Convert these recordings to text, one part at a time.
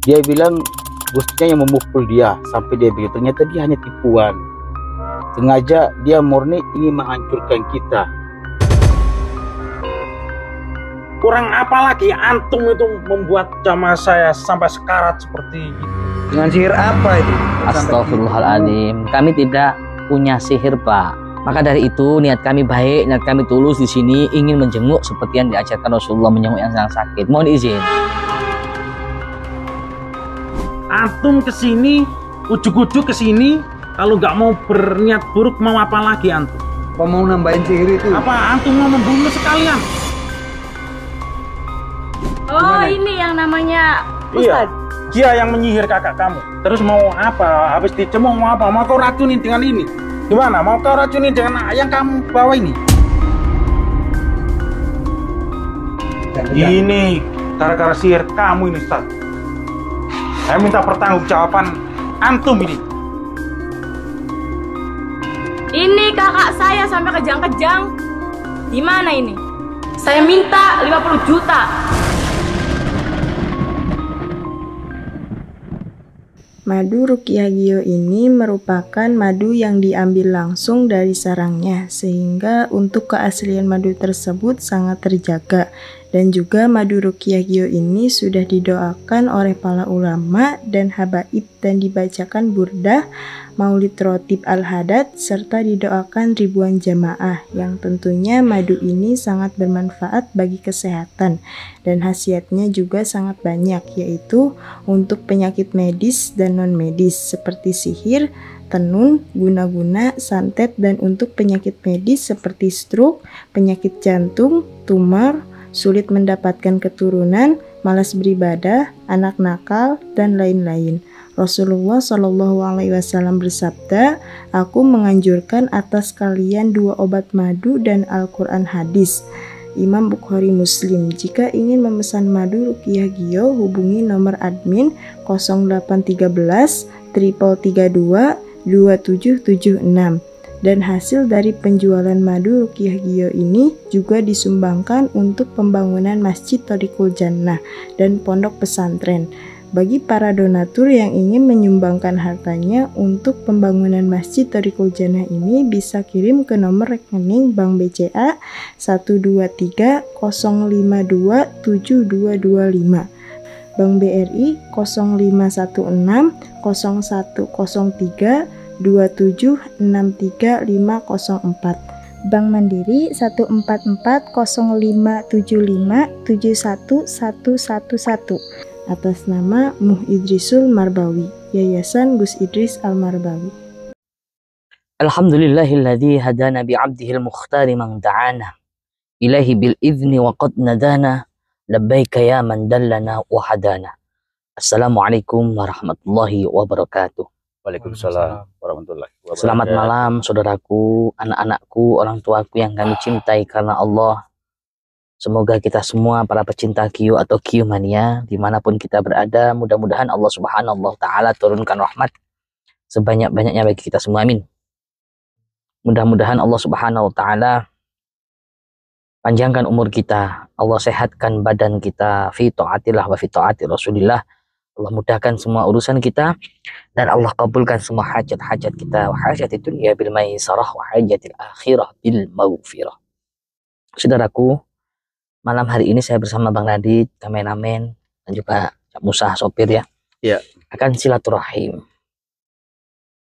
Dia bilang Gusnya yang memukul dia sampai dia begitu. Ternyata dia hanya tipuan. Sengaja dia murni ingin menghancurkan kita. Kurang apa lagi antum itu membuat jamaah saya sampai sekarat seperti itu? Dengan sihir apa itu? Astagfirullahaladzim, kami tidak punya sihir, Pak. Maka dari itu niat kami baik, niat kami tulus di sini ingin menjenguk seperti yang diajarkan Rasulullah, menjenguk yang sedang sakit. Mohon izin. Antum kesini, ujuk-ujuk kesini, kalau nggak mau berniat buruk mau apa lagi antum? Apa mau nambahin sihir itu? Apa antum mau membunuh sekalian? Oh, ini yang namanya Iya, Ustadz. dia yang menyihir kakak kamu. Terus mau apa? Habis dicemong mau apa? Mau kau racunin dengan ini? Gimana? Mau kau racunin dengan yang kamu bawa ini? Ini gara-gara sihir kamu ini, Ustaz. Saya minta pertanggungjawaban antum ini. Ini kakak saya sampai kejang-kejang. Gimana ini? Saya minta 50 juta. Madu Ruqyah Gio ini merupakan madu yang diambil langsung dari sarangnya, sehingga untuk keaslian madu tersebut sangat terjaga. Dan juga madu Ruqyah Gio ini sudah didoakan oleh para ulama dan habaib dan dibacakan burdah, maulid rotib al-hadad, serta didoakan ribuan jamaah, yang tentunya madu ini sangat bermanfaat bagi kesehatan dan khasiatnya juga sangat banyak, yaitu untuk penyakit medis dan non-medis seperti sihir, tenun, guna-guna, santet, dan untuk penyakit medis seperti stroke, penyakit jantung, tumor, sulit mendapatkan keturunan, malas beribadah, anak nakal, dan lain-lain. Rasulullah Shallallahu Alaihi Wasallam bersabda, "Aku menganjurkan atas kalian 2 obat madu dan Al-Quran hadis." Imam Bukhari Muslim. Jika ingin memesan madu Ruqyah Gio, hubungi nomor admin 0813 332 2776. Dan hasil dari penjualan madu Ruqyah Gio ini juga disumbangkan untuk pembangunan Masjid Thoriqul Jannah dan pondok pesantren. Bagi para donatur yang ingin menyumbangkan hartanya untuk pembangunan Masjid Thoriqul Jannah ini bisa kirim ke nomor rekening Bank BCA 123 052 7225, Bank BRI 0516 0103 2763504, Bank Mandiri 1440575711111, atas nama Muh Idrisul Marbawi, Yayasan Gus Idris Al-Marbawi. Alhamdulillahilladzi hadana bi'abdihil mukhtari man da'ana ilahi bil idzni wa qad nadana labbaika ya man dallana wa hadana. Assalamualaikum warahmatullahi wabarakatuh. Waalaikumsalam warahmatullahi wabarakatuh. Selamat malam saudaraku, anak-anakku, orang tuaku yang kami cintai karena Allah. Semoga kita semua para pecinta Q atau Q mania dimanapun kita berada, mudah-mudahan Allah Subhanahu wa Ta'ala turunkan rahmat sebanyak-banyaknya bagi kita semua, amin. Mudah-mudahan Allah Subhanahu wa Ta'ala panjangkan umur kita, Allah sehatkan badan kita, fi ta'atillah wa fi ta'ati Rasulillah. Allah mudahkan semua urusan kita dan Allah kabulkan semua hajat-hajat kita, wa hajat dunya bil maisarah wa hajatil akhirah bil maghfirah. Saudaraku, malam hari ini saya bersama Bang Radit, kameramen, dan juga Musa sopir ya. Ya. Akan silaturahim,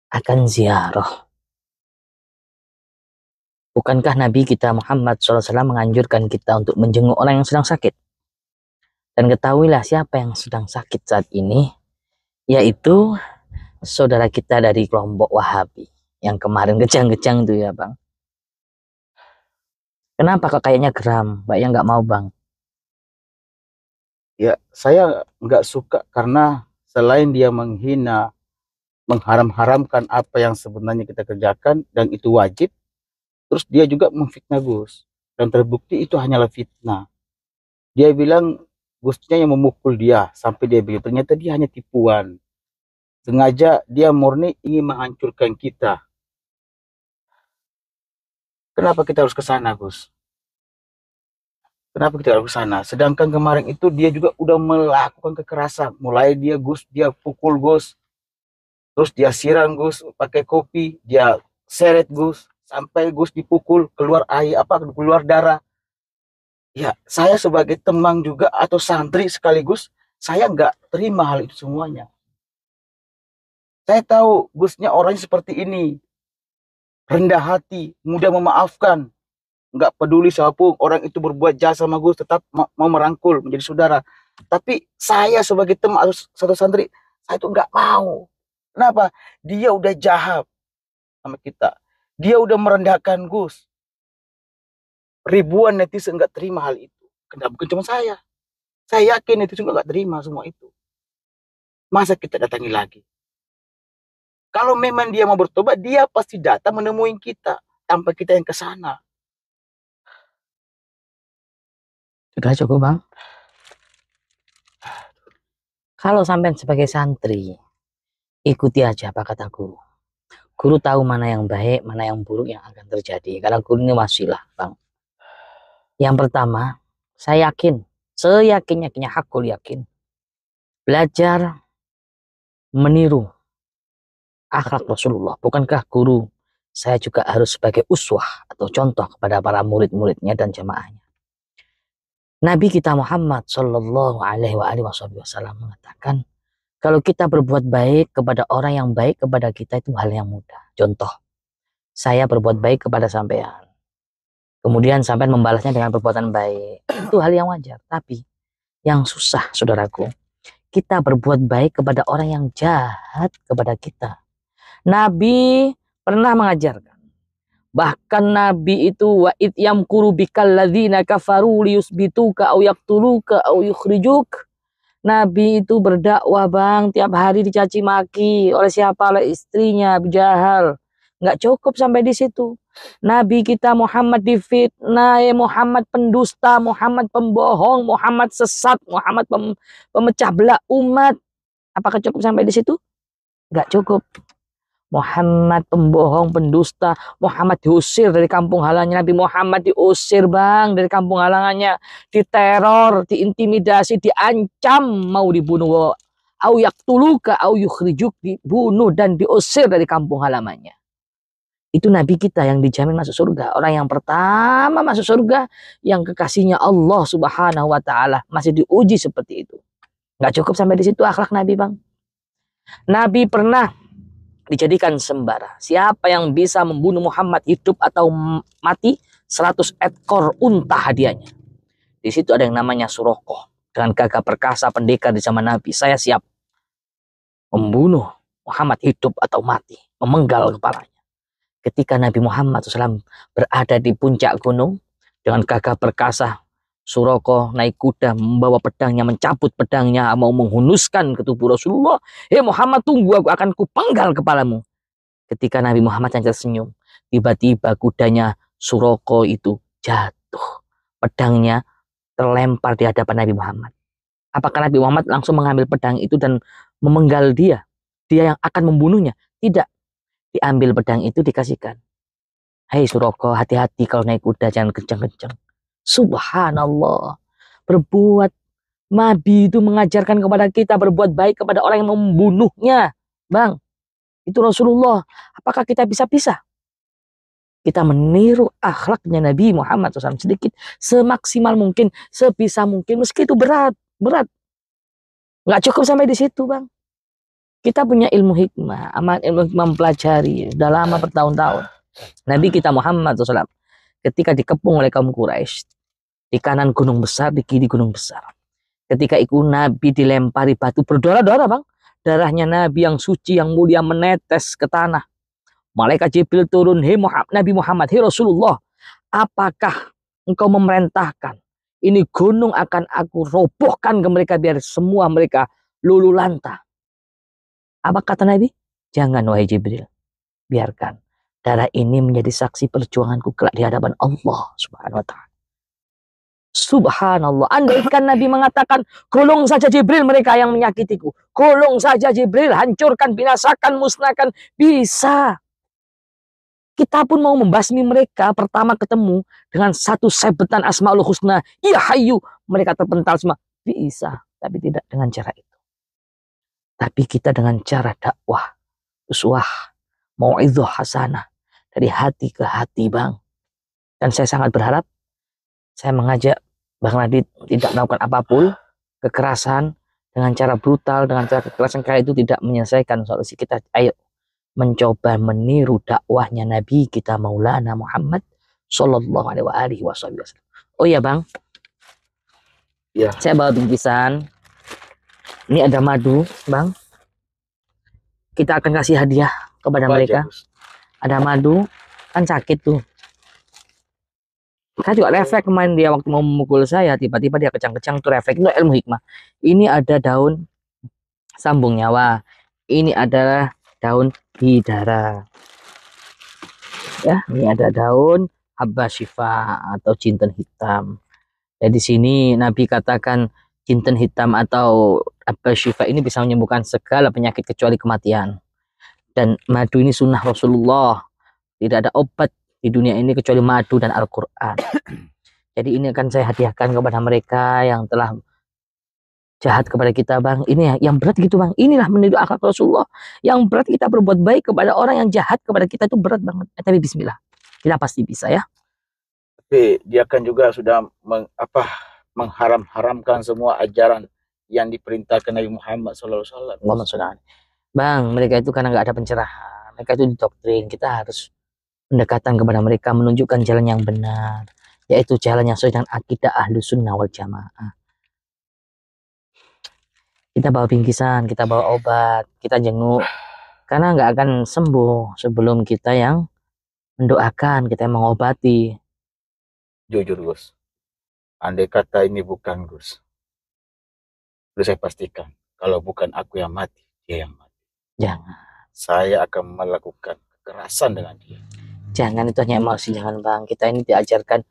akan ziarah. Bukankah Nabi kita Muhammad SAW menganjurkan kita untuk menjenguk orang yang sedang sakit? Dan ketahuilah siapa yang sedang sakit saat ini, yaitu saudara kita dari kelompok Wahabi yang kemarin kejang-kejang tuh ya Bang. Kenapa kok kayaknya geram? Mbaknya nggak mau Bang? Ya, saya nggak suka karena selain dia menghina, mengharam-haramkan apa yang sebenarnya kita kerjakan dan itu wajib, terus dia juga memfitnah Gus. Dan terbukti itu hanyalah fitnah. Dia bilang Gusnya yang memukul dia sampai dia begitu. Ternyata dia hanya tipuan. Sengaja dia murni ingin menghancurkan kita. Kenapa kita harus ke sana, Gus? Kenapa kita harus ke sana? Sedangkan kemarin itu dia juga udah melakukan kekerasan. Mulai dia Gus, dia pukul Gus, terus dia siram Gus pakai kopi, dia seret Gus, sampai Gus dipukul keluar air keluar darah. Ya, saya sebagai teman juga atau santri sekaligus, saya nggak terima hal itu semuanya. Saya tahu Gusnya orangnya seperti ini, rendah hati, mudah memaafkan, nggak peduli siapapun orang itu berbuat jahat sama Gus, tetap mau merangkul menjadi saudara. Tapi saya sebagai teman atau satu santri, saya itu nggak mau. Kenapa? Dia udah jahat sama kita, dia udah merendahkan Gus. Ribuan netizen nggak terima hal itu. Kenapa? Bukan cuma saya yakin netizen nggak terima semua itu. Masa kita datangi lagi? Kalau memang dia mau bertobat, dia pasti datang menemui kita tanpa kita yang ke sana. Sudah cukup, Bang. Kalau sampai sebagai santri, ikuti aja apa kata guru. Guru tahu mana yang baik, mana yang buruk yang akan terjadi. Karena guru ini wasilah, Bang. Yang pertama, saya yakin, seyakin-yakinnya hakul yakin, belajar meniru akhlak Rasulullah. Bukankah guru saya juga harus sebagai uswah atau contoh kepada para murid-muridnya dan jamaahnya? Nabi kita Muhammad Shallallahu Alaihi Wasallam mengatakan, kalau kita berbuat baik kepada orang yang baik kepada kita itu hal yang mudah. Contoh, saya berbuat baik kepada sampean, kemudian sampean membalasnya dengan perbuatan baik, itu hal yang wajar. Tapi yang susah, saudaraku, kita berbuat baik kepada orang yang jahat kepada kita. Nabi pernah mengajarkan, bahkan Nabi itu wa id yamkuru bikal ladzina kafaru liyusbituka au yaqtuluka au yukhrijuk. Nabi itu berdakwah, Bang, tiap hari dicaci maki oleh siapa? Oleh istrinya, Abu Jahal. Nggak cukup sampai di situ. Nabi kita Muhammad difitnah, Muhammad pendusta, Muhammad pembohong, Muhammad sesat, Muhammad pemecah belah umat. Apakah cukup sampai di situ? Nggak cukup. Muhammad pembohong, pendusta, Muhammad diusir dari kampung halamannya. Nabi Muhammad diusir, Bang, dari kampung halamannya, diteror, diintimidasi, diancam mau dibunuh. Au yaqtuluka au yukhrijuk, dibunuh dan diusir dari kampung halamannya. Itu Nabi kita yang dijamin masuk surga. Orang yang pertama masuk surga, yang kekasihnya Allah Subhanahu wa Ta'ala, masih diuji seperti itu. Nggak cukup sampai di situ akhlak Nabi, Bang. Nabi pernah dijadikan sembara. Siapa yang bisa membunuh Muhammad hidup atau mati, 100 ekor unta hadiahnya. Di situ ada yang namanya Suraqah. Dengan gagah perkasa pendekar di zaman Nabi, saya siap membunuh Muhammad hidup atau mati, memenggal kepalanya. Ketika Nabi Muhammad SAW berada di puncak gunung, dengan gagah perkasa, Suraqah naik kuda, membawa pedangnya, mencabut pedangnya, mau menghunuskan ke tubuh Rasulullah. Hei Muhammad, tunggu, aku akan kupenggal kepalamu. Ketika Nabi Muhammad yang tersenyum, tiba-tiba kudanya Suraqah itu jatuh. Pedangnya terlempar di hadapan Nabi Muhammad. Apakah Nabi Muhammad langsung mengambil pedang itu dan memenggal dia? Dia yang akan membunuhnya? Tidak. Diambil pedang itu, dikasihkan. Hei Suraqah, hati-hati kalau naik kuda, jangan kencang-kencang. Subhanallah. Berbuat, Nabi itu mengajarkan kepada kita berbuat baik kepada orang yang membunuhnya, Bang. Itu Rasulullah. Apakah kita bisa pisah? Kita meniru akhlaknya Nabi Muhammad SAW sedikit, semaksimal mungkin, sebisa mungkin, meski itu berat. Nggak cukup sampai di situ, Bang. Kita punya ilmu hikmah, aman ilmu hikmah, mempelajari, sudah lama bertahun-tahun. Nabi kita Muhammad SAW ketika dikepung oleh kaum Quraisy, di kanan gunung besar, di kiri gunung besar. Ketika itu Nabi dilempari batu berdarah-darah, Bang. Darahnya Nabi yang suci, yang mulia menetes ke tanah. Malaikat Jibril turun, hei Nabi Muhammad, hei Rasulullah, apakah engkau memerintahkan ini gunung akan aku robohkan ke mereka biar semua mereka luluh lantah? Apa kata Nabi? Jangan wahai Jibril, biarkan. Darah ini menjadi saksi perjuanganku kelak di hadapan Allah Subhanahu wa Ta'ala. Subhanallah. Andaikan Nabi mengatakan, gulung saja Jibril mereka yang menyakitiku. Gulung saja Jibril, hancurkan, binasakan, musnahkan. Bisa. Kita pun mau membasmi mereka pertama ketemu dengan satu sebutan Asmaul Husna. Ya Hayyu. Mereka terpental semua. Bisa. Tapi tidak dengan cara itu. Tapi kita dengan cara dakwah. Uswah. Mau'idhah hasanah. Dari hati ke hati, Bang. Dan saya sangat berharap. Saya mengajak Bang Radit tidak melakukan apapun. Kekerasan. Dengan cara brutal. Dengan cara kekerasan kayak itu tidak menyelesaikan solusi kita. Ayo. Mencoba meniru dakwahnya Nabi kita Maulana Muhammad Sallallahu Alaihi Wasallam. Oh iya Bang, Ya. saya bawa bingkisan. Ini ada madu, Bang. Kita akan kasih hadiah kepada mereka. Gus. Ada madu, kan sakit tuh. Saya juga refleks kemarin dia waktu mau memukul saya, tiba-tiba dia kecang-kecang tuh refleks. Itu ilmu hikmah. Ini ada daun sambung nyawa. Ini adalah daun bidara. Ya, ini ada daun habba syifa atau jinten hitam. Jadi sini Nabi katakan jinten hitam atau habba syifa ini bisa menyembuhkan segala penyakit kecuali kematian. Dan madu ini sunnah Rasulullah. Tidak ada obat di dunia ini kecuali madu dan Al-Quran. Jadi ini akan saya hadiahkan kepada mereka yang telah jahat kepada kita, Bang. Ini yang berat gitu, Bang. Inilah meniru akhlak Rasulullah. Yang berat kita berbuat baik kepada orang yang jahat kepada kita itu berat banget. Tapi bismillah. Kita pasti bisa ya. Tapi dia kan juga sudah mengharam-haramkan semua ajaran yang diperintahkan Nabi Muhammad SAW. Bang, mereka itu karena nggak ada pencerahan. Mereka itu didoktrin. Kita harus pendekatan kepada mereka, menunjukkan jalan yang benar. Yaitu jalan yang sesuai dengan akidah Ahlus Sunnah wal Jamaah. Kita bawa bingkisan, kita bawa obat, kita jenguk. Karena nggak akan sembuh sebelum kita yang mendoakan, kita yang mengobati. Jujur Gus, andai kata ini bukan Gus, sudah saya pastikan kalau bukan aku yang mati, dia yang mati. Jangan. Saya akan melakukan kekerasan dengan dia. Jangan, itu hanya emosi, jangan Bang. Kita ini diajarkan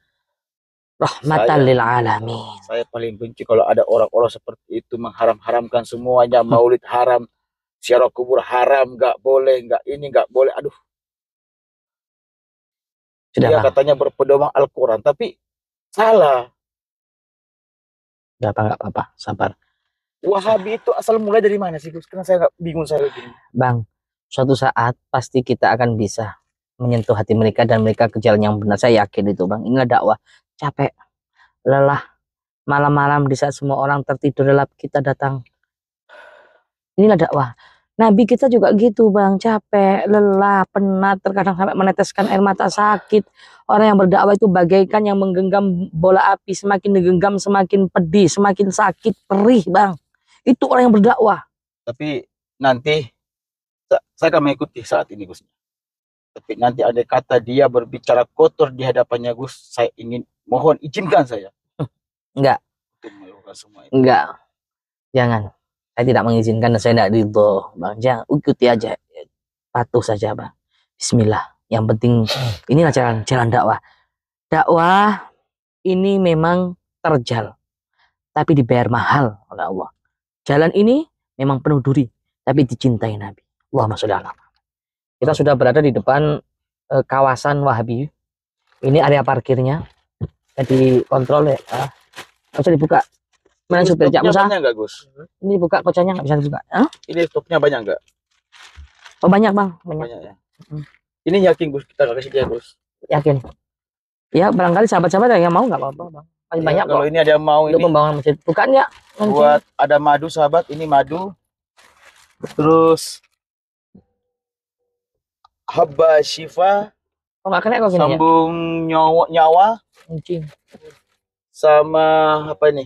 rahmatan lil alamin. Saya paling benci kalau ada orang-orang seperti itu mengharam-haramkan semuanya. Maulid haram, ziarah kubur haram, nggak boleh, nggak ini, nggak boleh. Aduh. Sudah, Dia Bang. katanya berpedoman Al-Quran, tapi salah. Udah, Bang, nggak apa-apa, sabar. Wahabi itu asal mulai dari mana sih Gus? Karena saya nggak bingung saya begini. Bang, suatu saat pasti kita akan bisa menyentuh hati mereka dan mereka ke jalan yang benar. Saya yakin itu, Bang. Inilah dakwah. Capek, lelah, malam-malam di saat semua orang tertidur lelap kita datang. Inilah dakwah. Nabi kita juga gitu, Bang. Capek, lelah, penat, terkadang sampai meneteskan air mata, sakit. Orang yang berdakwah itu bagaikan yang menggenggam bola api. Semakin digenggam semakin pedih, semakin sakit, perih, Bang. Itu orang yang berdakwah. Tapi nanti saya akan mengikuti saat ini Gus. Tapi nanti ada kata dia berbicara kotor di hadapannya Gus, saya ingin mohon izinkan saya. Enggak. Untuk melakukan semua itu. Enggak. Jangan. Saya tidak mengizinkan dan saya tidak ridho, Bang. Jangan, ikuti aja. Patuh saja, Bang. Bismillah. Yang penting inilah jalan dakwah. Dakwah ini memang terjal, tapi dibayar mahal oleh Allah. Jalan ini memang penuh duri, tapi dicintai Nabi. Allahumma sholli ala Muhammad. Kita sudah berada di depan kawasan Wahabi. Ini area parkirnya. Jadi kontrol ya. Nggak bisa dibuka. Mana supir Cak Musa? Banyak nggak Gus? Ini buka kocanya nggak bisa dibuka. Hah? Ini stoknya banyak nggak? Oh banyak Bang, banyak. Banyak ya. Ini yakin Gus kita nggak kasih dia Gus? Yakin. Ya barangkali sahabat-sahabat yang mau nggak apa-apa Bang. Masih banyak Kalau kok. ini ada yang mau Untuk ini pembangunan masjid. Bukan ya? buat ada madu sahabat, ini madu. Terus habba syifa, Oh nggak kena kok gini ya? sambung nyawa Kuncing. sama apa ini?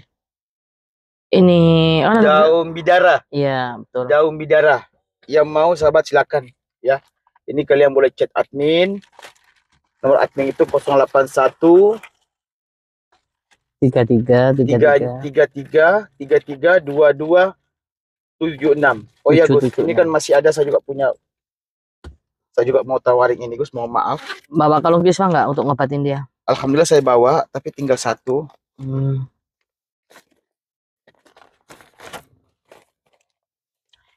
Ini Daun bidara. Iya betul. Daun bidara. Yang mau sahabat silakan ya. Ini kalian boleh chat admin. Nomor admin itu 081 33 22 76. Oh ya Gus, 776. ini kan masih ada, saya juga punya. Saya juga mau tawarin ini Gus, mohon maaf. Bawa kalung kisah nggak untuk ngobatin dia? Alhamdulillah saya bawa, tapi tinggal satu.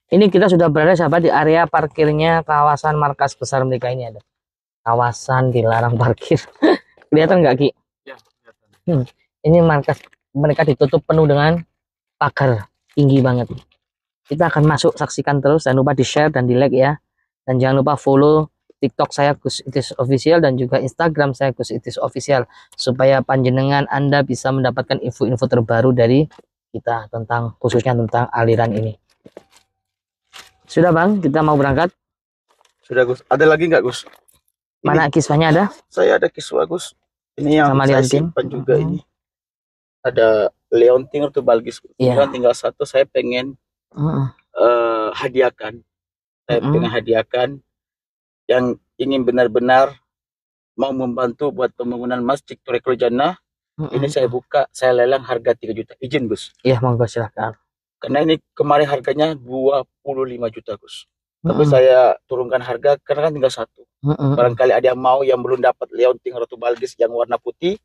Ini kita sudah berada sahabat di area parkirnya kawasan markas besar mereka ini ada. kawasan dilarang parkir. Kelihatan nggak Ki? Ya, kelihatan. Ini markas mereka ditutup penuh dengan pagar tinggi banget. Kita akan masuk, saksikan terus, jangan lupa di share dan di like ya, dan jangan lupa follow TikTok saya Gus Itis Official dan juga Instagram saya Gus Itis Official, supaya panjenengan Anda bisa mendapatkan info-info terbaru dari kita tentang, khususnya tentang aliran ini. Sudah Bang, kita mau berangkat. Sudah Gus. Ada lagi nggak Gus? Mana kiswahnya ada? Saya ada kiswah Gus. Ini yang Sama saya Leontin simpan juga ini. Ada Leontin atau Balgis. Iya. Tinggal satu, saya pengen hadiahkan. Saya pengen hadiahkan yang ingin benar-benar mau membantu buat pembangunan Masjid Thoraiqul Jannah. Ini saya buka, saya lelang harga 3 juta. Izin Gus? Iya, monggo silahkan. Karena ini kemarin harganya 25 juta Gus. Tapi saya turunkan harga karena kan tinggal satu. Barangkali ada yang mau yang belum dapat Leontin Ratu Balgis yang warna putih.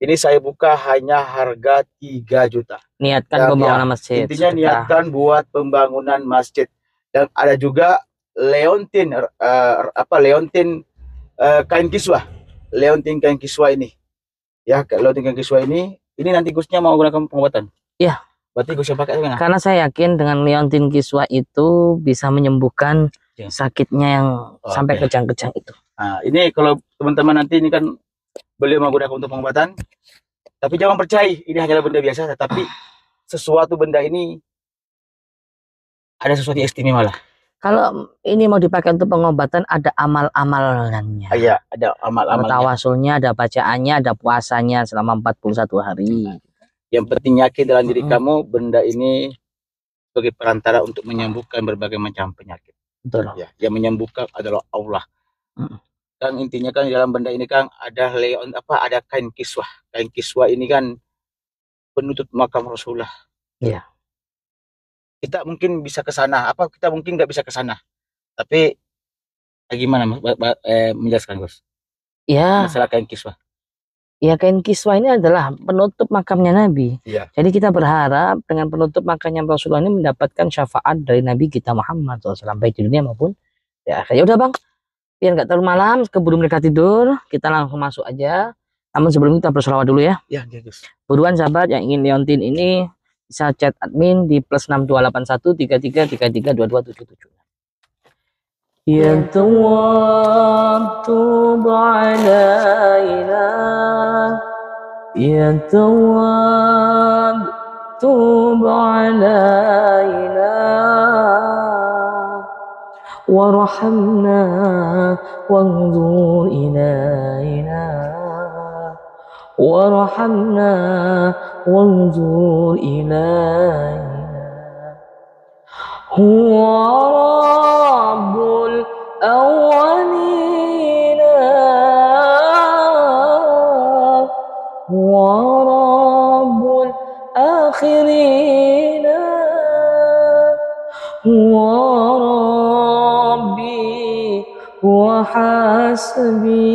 Ini saya buka hanya harga 3 juta. Niatkan pembangunan masjid. Intinya niatkan buat pembangunan masjid. Dan ada juga Leontin Leontin kain kiswah. Leontin kain kiswah ini. Ya, Leontin kain kiswah ini nanti Gusnya mau gunakan pengobatan. Iya. Berarti Gus yang pakai kan? Karena saya yakin dengan Leontin kiswah itu bisa menyembuhkan sakitnya yang sampai kejang-kejang itu. Nah, ini kalau teman-teman nanti ini kan beliau menggunakan untuk pengobatan, tapi jangan percaya ini hanyalah benda biasa, tetapi sesuatu benda ini ada sesuatu yang istimewa lah. Kalau ini mau dipakai untuk pengobatan, ada amal-amalannya. Iya, ada amal-amalnya. Tawasulnya, ada bacaannya, ada puasanya selama 41 hari. Yang penting yakin dalam diri kamu, benda ini sebagai perantara untuk menyembuhkan berbagai macam penyakit. Betul. Ya, yang menyembuhkan adalah Allah. Dan intinya kan di dalam benda ini kan ada ada kain kiswah. Kain kiswah ini kan penutup makam Rasulullah. Iya. Kita mungkin bisa ke sana, kita mungkin nggak bisa ke sana. Tapi gimana menjelaskan Gus? Iya. Masalah kain kiswah. Ya, kain kiswah ini adalah penutup makamnya Nabi. Iya. Jadi kita berharap dengan penutup makamnya Rasulullah ini mendapatkan syafaat dari Nabi kita Muhammad SAW, baik di dunia maupun ya. Ya udah Bang, biar nggak terlalu malam, keburu mereka tidur, kita langsung masuk aja. Namun sebelum kita berselawat dulu ya. Ya, Gus. Buruan sahabat yang ingin Leontin ini bisa chat admin di +628133332277. Ya Tawwab tub alaina, Ya Tawwab tub alaina, warhamna wanzur ilaina, warhamna wanzur ilaina. Huwa Rabbul awwalina, Huwa Rabbul akhirina, Huwa Rabbi wa hasbi,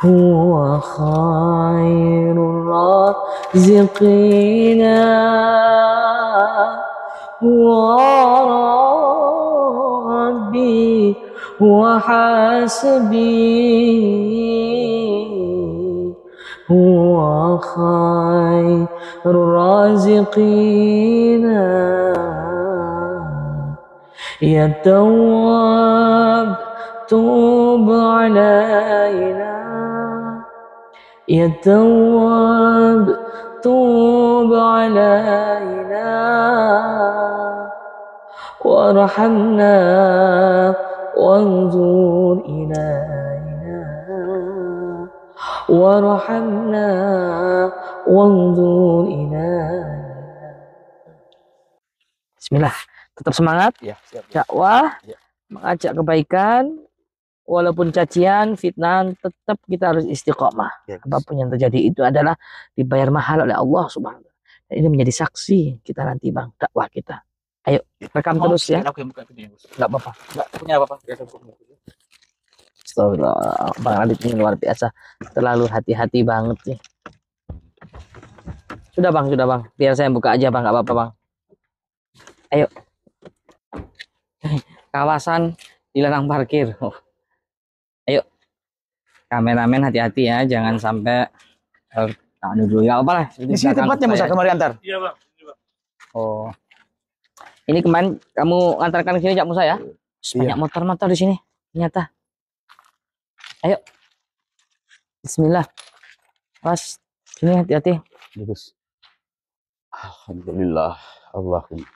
Huwa khairul raziqina, Huwa Rabbi wa hasbi, Huwa khairul raziqina. Ya Tawwab tub alaina, Ya Tawwab tub alaina, warhamna wanzur ilaina, warhamna wanzur ilaina. Bismillah. Tetap semangat. Ya, siap. Dakwah, Ya. mengajak kebaikan, walaupun cacian, fitnah, tetap kita harus istiqomah. Ya, Apapun yang terjadi itu adalah dibayar mahal oleh Allah Subhanahu wa Ta'ala. Dan ini menjadi saksi kita nanti Bang, dakwah kita. Ayo, rekam terus ya. Aku yang buka videonya, Gus. Enggak apa-apa. Enggak punya apa-apa. Astagfirullah. Bang Adit ini luar biasa. Terlalu hati-hati banget sih. Sudah Bang. Biar saya buka aja Bang, enggak apa-apa Bang. Ayo. Kawasan dilarang parkir. Oh. Ayo, kameramen hati-hati ya, jangan sampai dulu ya apa lah. Di sini tempatnya Musa kemari antar. Iya bang. Oh, ini kemarin kamu ngantarkan ke sini Cak Musa ya? Banyak motor-motor di sini, ternyata. Ayo, Bismillah. Pas, sini hati-hati. Bagus. Alhamdulillah. Allahumma.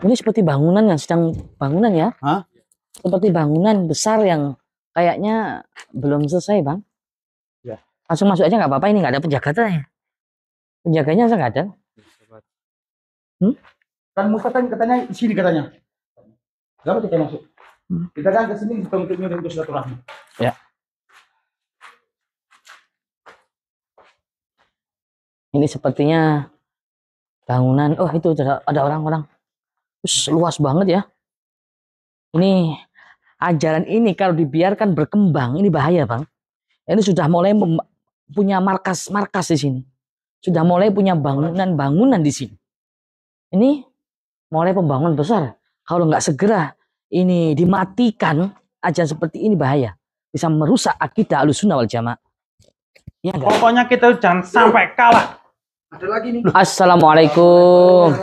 Ini seperti bangunan yang sedang bangunan ya? Hah? Seperti bangunan besar yang kayaknya belum selesai bang. Ya. Langsung masuk aja nggak apa-apa, ini nggak ada penjaganya. Penjaganya nggak ada. Kan Musa kan katanya di sini katanya. Gak apa kita masuk. Kita kan ke sini untuk silaturahmi. Ya. Ini sepertinya bangunan. Oh itu ada orang-orang. Luas banget ya. Ini ajaran ini kalau dibiarkan berkembang ini bahaya bang. Ini sudah mulai punya markas di sini. Sudah mulai punya bangunan di sini. Ini mulai pembangunan besar. Kalau nggak segera ini dimatikan, ajaran seperti ini bahaya. Bisa merusak akidah Ahlussunnah wal Jamaah. Ya, Pokoknya kita jangan sampai kalah. Ada lagi nih. Assalamualaikum.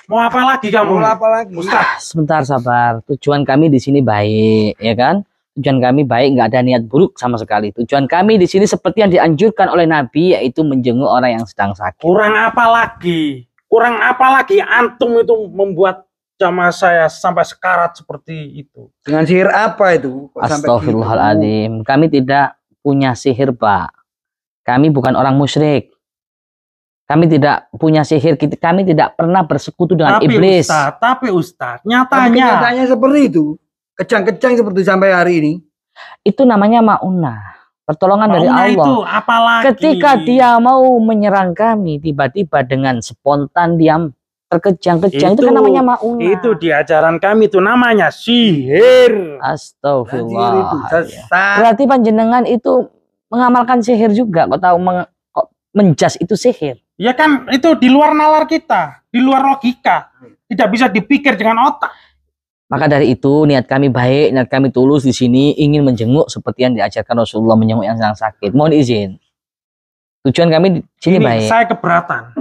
Mau apa lagi kamu? Mau apa lagi? Ustaz. Sebentar sabar. Tujuan kami di sini baik, ya kan? Tujuan kami baik, nggak ada niat buruk sama sekali. Tujuan kami di sini seperti yang dianjurkan oleh Nabi, yaitu menjenguk orang yang sedang sakit. Kurang apa lagi? Kurang apa lagi? Antum itu membuat jamaah saya sampai sekarat seperti itu. Dengan sihir apa itu? Kok sampai Astagfirullahaladzim. Kami tidak punya sihir, Pak. Kami bukan orang musyrik. Kami tidak punya sihir. Kami tidak pernah bersekutu dengan iblis. Tapi Ustaz, nyatanya seperti itu. Kejang-kejang seperti sampai hari ini. Itu namanya ma'unah. Pertolongan dari Allah. Itu apalagi? Ketika dia mau menyerang kami, tiba-tiba dengan spontan diam terkejang-kejang, itu kan namanya ma'unah. Itu di ajaran kami itu namanya sihir. Astagfirullah. Berarti panjenengan itu mengamalkan sihir juga. Kok tahu kok menjas itu sihir? Ya kan itu di luar nalar kita, di luar logika. Tidak bisa dipikir dengan otak. Maka dari itu niat kami baik, niat kami tulus di sini ingin menjenguk seperti yang diajarkan Rasulullah, menjenguk yang sedang sakit. Mohon izin. Tujuan kami di sini baik. Saya keberatan.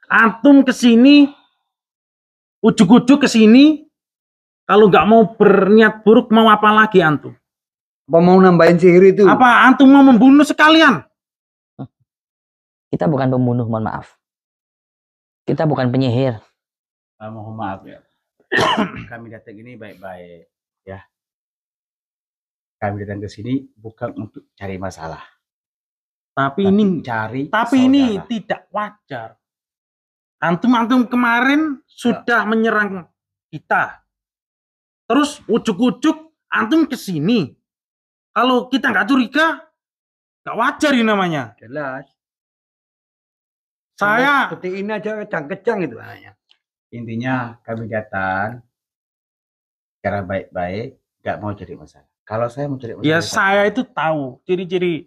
Antum ke sini, ujuk-ujuk ke sini, kalau nggak mau berniat buruk mau apa lagi antum? Apa mau nambahin sihir itu? Apa antum mau membunuh sekalian? Kita bukan pembunuh, mohon maaf. Kita bukan penyihir. Mohon maaf ya. Kami datang ini baik-baik ya. Kami datang ke sini bukan untuk cari masalah. Tapi ini tidak wajar. Antum kemarin sudah menyerang kita. Terus ujuk-ujuk antum ke sini. Kalau kita nggak curiga, nggak wajar ini namanya. Jelas. Saya seperti ini aja kejang-kejang itu hanya. Intinya kami datang cara baik-baik, nggak mau cari masalah. Kalau saya mau cari masalah, ya saya itu tahu ciri-ciri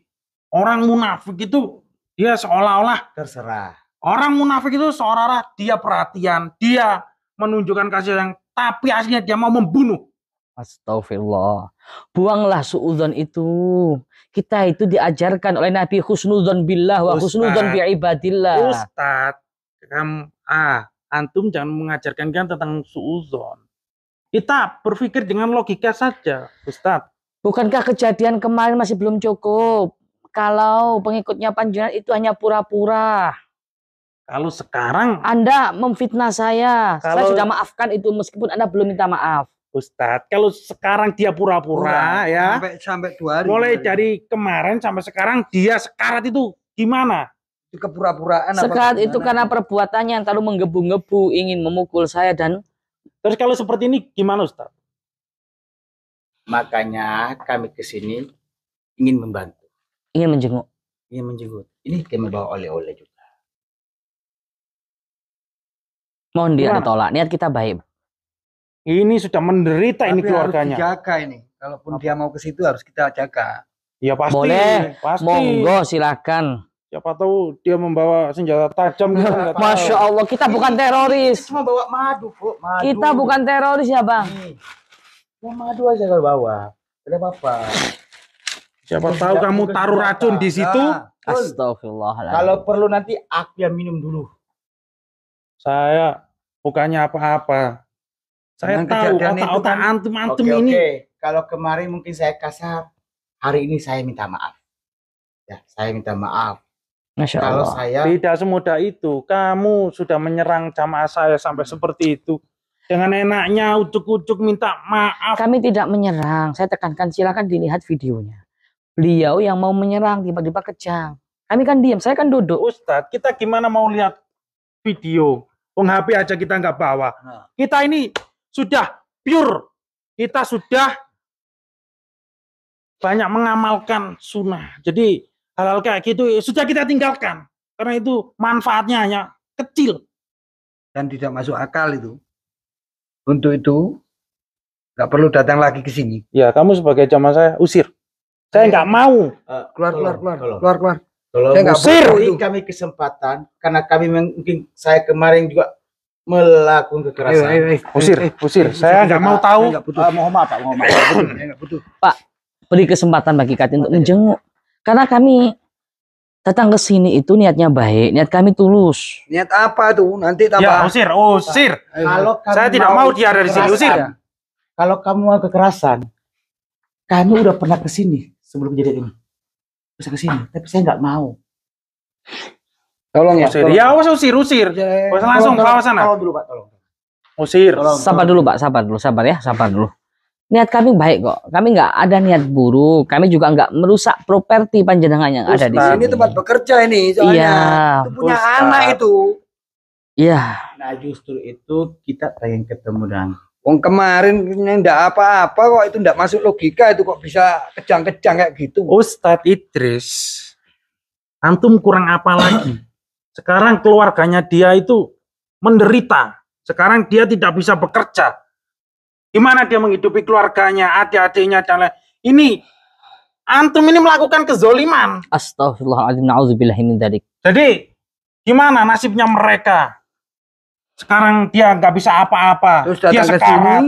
orang munafik itu dia seolah-olah terserah. Orang munafik itu seolah-olah dia perhatian, dia menunjukkan kasih sayang, tapi aslinya dia mau membunuh. Astagfirullah. Buanglah suudzon itu. Kita itu diajarkan oleh Nabi husnudzon billah wa husnudzon bi ibadillah. Ustaz, antum jangan mengajarkan kan tentang suudzon. Kita berpikir dengan logika saja, Ustaz. Bukankah kejadian kemarin masih belum cukup? Kalau pengikutnya panjenengan itu hanya pura-pura. Kalau sekarang Anda memfitnah saya sudah maafkan itu meskipun Anda belum minta maaf. Ustadz, kalau sekarang dia pura-pura ya, sampai 2 hari. Mulai dari kemarin sampai sekarang dia sekarat itu gimana? Itu kepura-puraan. Sekarat itu karena perbuatannya yang terlalu menggebu-gebu ingin memukul saya dan. Terus kalau seperti ini gimana Ustadz? Makanya kami ke sini ingin membantu. Ingin menjenguk. Ingin menjenguk. Ini kami bawa oleh-oleh juga. Mohon dia ditolak. Niat kita baik. Ini sudah menderita. Tapi ini keluarganya. Harus dijaga ini. Kalaupun dia mau ke situ harus kita jaga. Ya pasti. Boleh. Pasti. Monggo silakan. Siapa tahu dia membawa senjata tajam. Masya Allah, kita bukan teroris. Cuma bawa madu, Bu. Madu. Kita bukan teroris ya Bang. Ya madu aja kalau bawa. Tidak apa-apa. Siapa tahu kamu taruh racun di situ. Nah, Astagfirullahaladzim. Kalau perlu nanti aku yang minum dulu. Saya bukannya apa-apa. Saya Dengan tahu kejadian itu otak-otak kan- antum-antum Oke, ini. oke. Kalau kemarin mungkin saya kasar, hari ini saya minta maaf. Ya, saya minta maaf. Masya Kalau Allah. saya Tidak semudah itu. Kamu sudah menyerang jamaah saya sampai seperti itu. Dengan enaknya ucuk-ucuk minta maaf. Kami tidak menyerang. Saya tekankan, silakan dilihat videonya. Beliau yang mau menyerang, tiba-tiba kejang. Kami kan diam, saya kan duduk. Ustadz, kita gimana mau lihat video? HP aja kita nggak bawa. Nah. Kita ini sudah pure. Kita sudah banyak mengamalkan sunnah. Jadi hal-hal kayak gitu sudah kita tinggalkan. Karena itu manfaatnya hanya kecil. dan tidak masuk akal itu. Untuk itu nggak perlu datang lagi ke sini. Ya, kamu sebagai jamaah saya usir. Saya nggak mau. Keluar. Tolong Saya nggak usir butuh beri itu. kami kesempatan karena kami mungkin saya kemarin juga melakukan kekerasan. Usir. Saya nggak mau tahu. Saya nggak butuh. Mohon maaf, Pak, mohon maaf. Saya nggak butuh. Beri kesempatan bagi kami untuk menjenguk. Karena kami datang ke sini itu niatnya baik, niat kami tulus. Niat apa tuh? Nanti tambah. Ya, usir. Ayo. Kalau kamu Saya tidak mau dia ada di sini. Usir. kekerasan, kalau kamu mau kekerasan, kami udah pernah ke sini sebelum kejadian ini. Bisa ke sini, tapi saya nggak mau. Tolong ya. Usir. Ya, usir. Langsung bawa sana. Tolong dulu, Pak, tolong. Usir. Sabar dulu Pak, sabar dulu. Niat kami baik kok. Kami nggak ada niat buruk. Kami juga nggak merusak properti panjenengan yang ada di Ustaz, sini. Ini tempat bekerja ini soalnya. Iya, Itu punya Ustaz. anak itu. iya. Nah, justru itu kita pengen ketemu dan Wong kemarin ndak apa-apa kok, itu ndak masuk logika itu, kok bisa kejang-kejang kayak gitu. Ustadz Idris, antum kurang apa lagi? Sekarang keluarganya dia itu menderita. Sekarang dia tidak bisa bekerja. Gimana dia menghidupi keluarganya, adik-adiknya, dan lain. Ini, antum ini melakukan kezoliman. Astagfirullahaladzim, na'udzubillahi min dzalik. Jadi, gimana nasibnya mereka? Sekarang dia nggak bisa apa-apa. Terus Dia datang ke sekarat. sini mau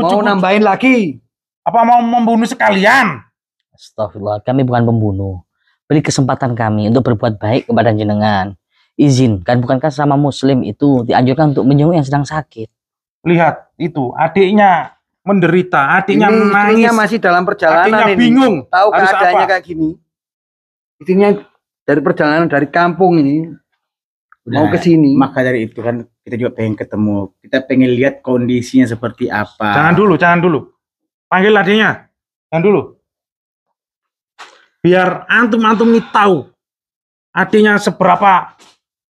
Ujuk-ujuk. nambahin lagi. Apa mau membunuh sekalian? Astagfirullah, kami bukan pembunuh. Beri kesempatan kami untuk berbuat baik kepada jenengan. Izinkan, bukankah sama muslim itu dianjurkan untuk menjenguk yang sedang sakit? Lihat, itu adiknya menderita, adiknya Ini menangis. istrinya masih dalam perjalanan Adiknya ini. bingung. Tahu Harus keadaannya apa? kayak gini. Istrinya dari perjalanan dari kampung ini mau ke sini. maka dari itu kan kita juga pengen ketemu. Kita pengen lihat kondisinya seperti apa. Jangan dulu. Panggil adiknya. Jangan dulu. Biar antum-antum ini tahu adiknya seberapa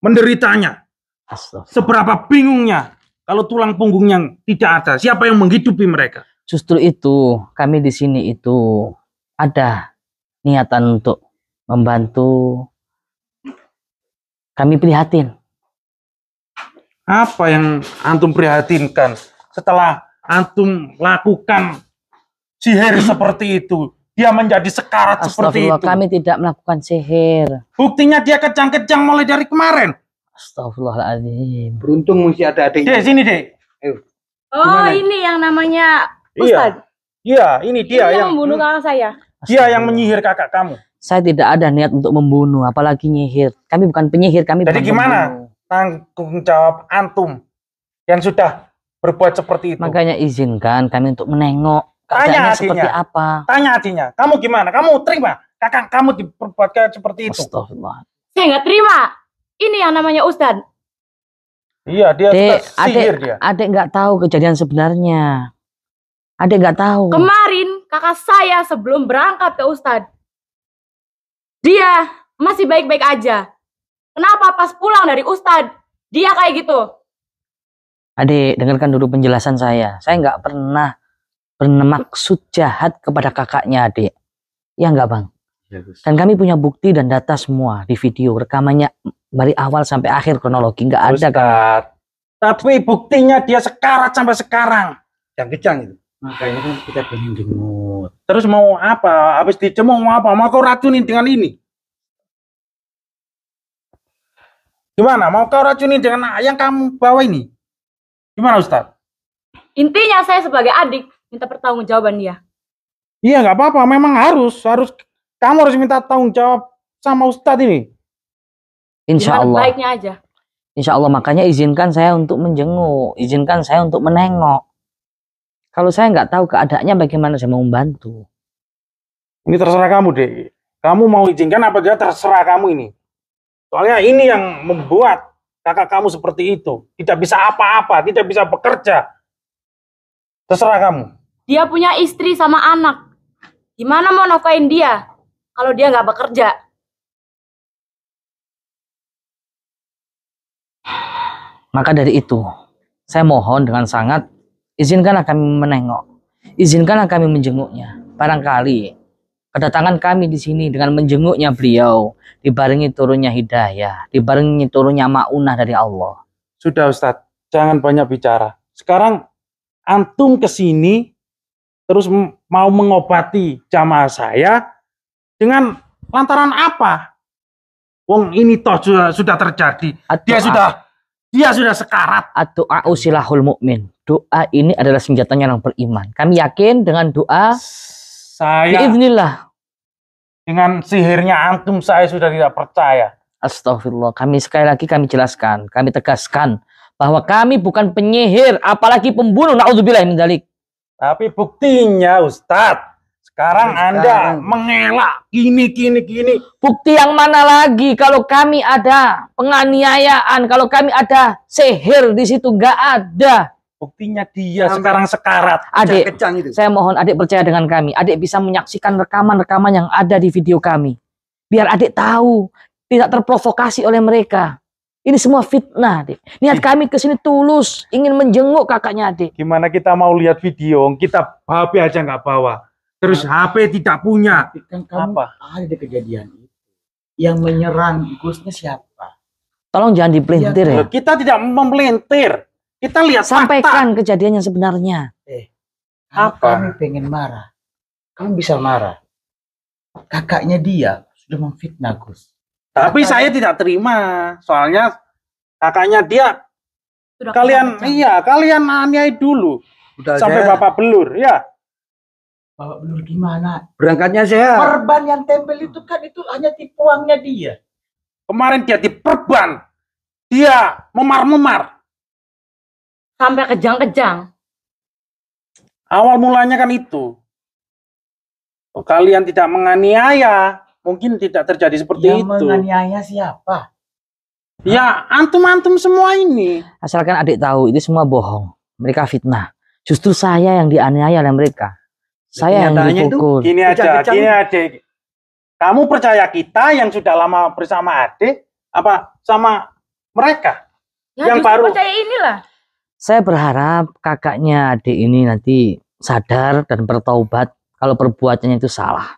menderitanya, Astagfirullah. seberapa bingungnya. Kalau tulang punggungnya tidak ada, siapa yang menghidupi mereka? Justru itu, kami di sini itu ada niatan untuk membantu. Kami prihatin. Apa yang antum prihatinkan setelah antum lakukan sihir seperti itu? Dia menjadi sekarat seperti Astagfirullah, itu. kami tidak melakukan sihir. Buktinya dia kejang-kejang mulai dari kemarin. Astagfirullahaladzim. Beruntung masih ada adiknya. Dek, sini dek. Oh, Gimana? ini yang namanya Iya, Ustadz. iya, ini dia Ini yang yang membunuh kakak saya. dia yang menyihir kakak kamu. Saya tidak ada niat untuk membunuh, apalagi nyihir. Kami bukan penyihir, kami Jadi bukan gimana? pembunuh. Tanggung jawab antum yang sudah berbuat seperti itu. Makanya izinkan kami untuk menengok Tanya keadaannya seperti adiknya. apa. Tanya adiknya, kamu gimana? Kamu terima kakak kamu diperbuat kayak seperti itu? Astagfirullah. Saya nggak terima. Ini yang namanya Ustadz. Iya, dia Dek, sudah sihir dia. adek nggak tahu kejadian sebenarnya. Adek nggak tahu. Kemarin kakak saya sebelum berangkat ke Ustadz, dia masih baik-baik aja. Kenapa pas pulang dari Ustadz, dia kayak gitu? Adek, dengarkan dulu penjelasan saya. Saya nggak pernah bermaksud jahat kepada kakaknya, adek. Ya nggak, Bang? Dan kami punya bukti dan data semua di video rekamannya dari awal sampai akhir kronologi, nggak ada kan? Ustadz. Tapi buktinya dia sekarat sampai sekarang. Kejang-kejang itu. Makanya kan kita pengen jenguk. Terus mau apa? Habis dijemur mau apa? Mau kau racunin dengan ini? Gimana? Mau kau racunin dengan yang kamu bawa ini? Gimana, Ustadz? Intinya saya sebagai adik minta pertanggungjawaban dia. Iya, nggak apa-apa. Memang harus kamu harus minta tanggung jawab sama Ustadz ini. Insya Gimana Allah. baiknya aja. Insya Allah, makanya izinkan saya untuk menjenguk, izinkan saya untuk menengok. Kalau saya nggak tahu keadaannya, bagaimana saya mau membantu? Ini terserah kamu, Dek. Kamu mau izinkan apa aja terserah kamu ini. Soalnya ini yang membuat kakak kamu seperti itu. Tidak bisa apa-apa, tidak bisa bekerja. Terserah kamu. Dia punya istri sama anak. Gimana mau nafkahin dia kalau dia nggak bekerja? Maka dari itu, saya mohon dengan sangat, izinkanlah kami menengok, izinkanlah kami menjenguknya. Barangkali kedatangan kami di sini dengan menjenguknya beliau, dibarengi turunnya hidayah, dibarengi turunnya maunah dari Allah. Sudah Ustadz, jangan banyak bicara. Sekarang antum kesini terus mau mengobati jamaah saya dengan lantaran apa? Wong ini toh sudah terjadi. Dia sudah sekarat. Doa usilahul mukmin. Doa ini adalah senjatanya orang beriman. Kami yakin dengan doa, Saya biiznillah. dengan sihirnya antum saya sudah tidak percaya. Astagfirullah. Kami sekali lagi kami jelaskan, kami tegaskan bahwa kami bukan penyihir, apalagi pembunuh. Nauzubillah min dzalik. Tapi buktinya Ustadz, sekarang Anda mengelak gini. Bukti yang mana lagi kalau kami ada penganiayaan, kalau kami ada sihir di situ? Nggak ada. Buktinya dia sekarang sekarat. Adik, Kecang itu. saya mohon adik percaya dengan kami. Adik bisa menyaksikan rekaman-rekaman yang ada di video kami. Biar adik tahu, tidak terprovokasi oleh mereka. Ini semua fitnah, adik. Niat kami ke sini tulus, ingin menjenguk kakaknya adik. Gimana kita mau lihat video, kita HP aja nggak bawa. Terus HP tidak punya. Tapi kan kamu Apa? ada di kejadian itu. Yang menyerang Gusnya siapa? Tolong jangan dipelintir ya. Kita tidak memelintir. Kita lihat fakta. Sampaikan kejadian yang sebenarnya. Kalau Apa? kamu pengen marah, kamu bisa marah. Kakaknya dia sudah memfitnah Gus. Tapi saya tidak terima. Soalnya kakaknya dia Sudah kalian aniaya dulu Udah sampai saya bapak belur ya. Bapak belur gimana? berangkatnya saya Perban yang tempel itu kan itu hanya tipuannya dia. Kemarin dia diperban. Dia memar-memar. sampai kejang-kejang. Awal mulanya kan itu. Oh, kalian tidak menganiaya, mungkin tidak terjadi seperti Yang itu. menganiaya siapa? Ya, antum-antum semua ini. Asalkan adik tahu, itu semua bohong. Mereka fitnah. Justru saya yang dianiaya oleh mereka. Saya yang kenyataannya itu dipukul. Gini aja, Kejang-kejang. gini adik. Kamu percaya kita yang sudah lama bersama adik, apa sama mereka? Ya Yang justru baru. percaya inilah. Saya berharap kakaknya adik ini nanti sadar dan bertaubat kalau perbuatannya itu salah.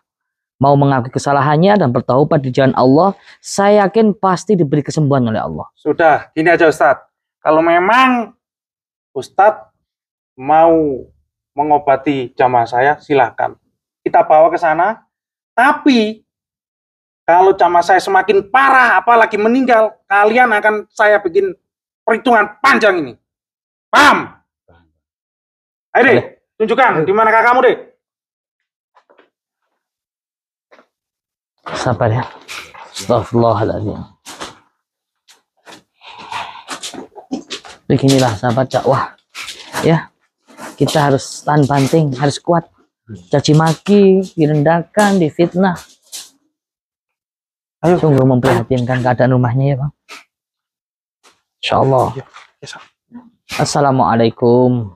Mau mengakui kesalahannya dan bertaubat di jalan Allah, saya yakin pasti diberi kesembuhan oleh Allah. Sudah, gini aja Ustadz. Kalau memang Ustadz mau mengobati jamaah saya, silahkan. Kita bawa ke sana. Tapi kalau jamaah saya semakin parah, apalagi meninggal, kalian akan saya bikin perhitungan panjang ini. Paham? Ayo deh, tunjukkan di mana kakakmu deh. Sabar ya. Astagfirullahaladzim. Beginilah sahabat dakwah. Ya, kita harus tahan banting, harus kuat. Caci maki, direndahkan, difitnah. Ayo. Sungguh memprihatinkan keadaan rumahnya ya Bang. Insyaallah. Assalamualaikum.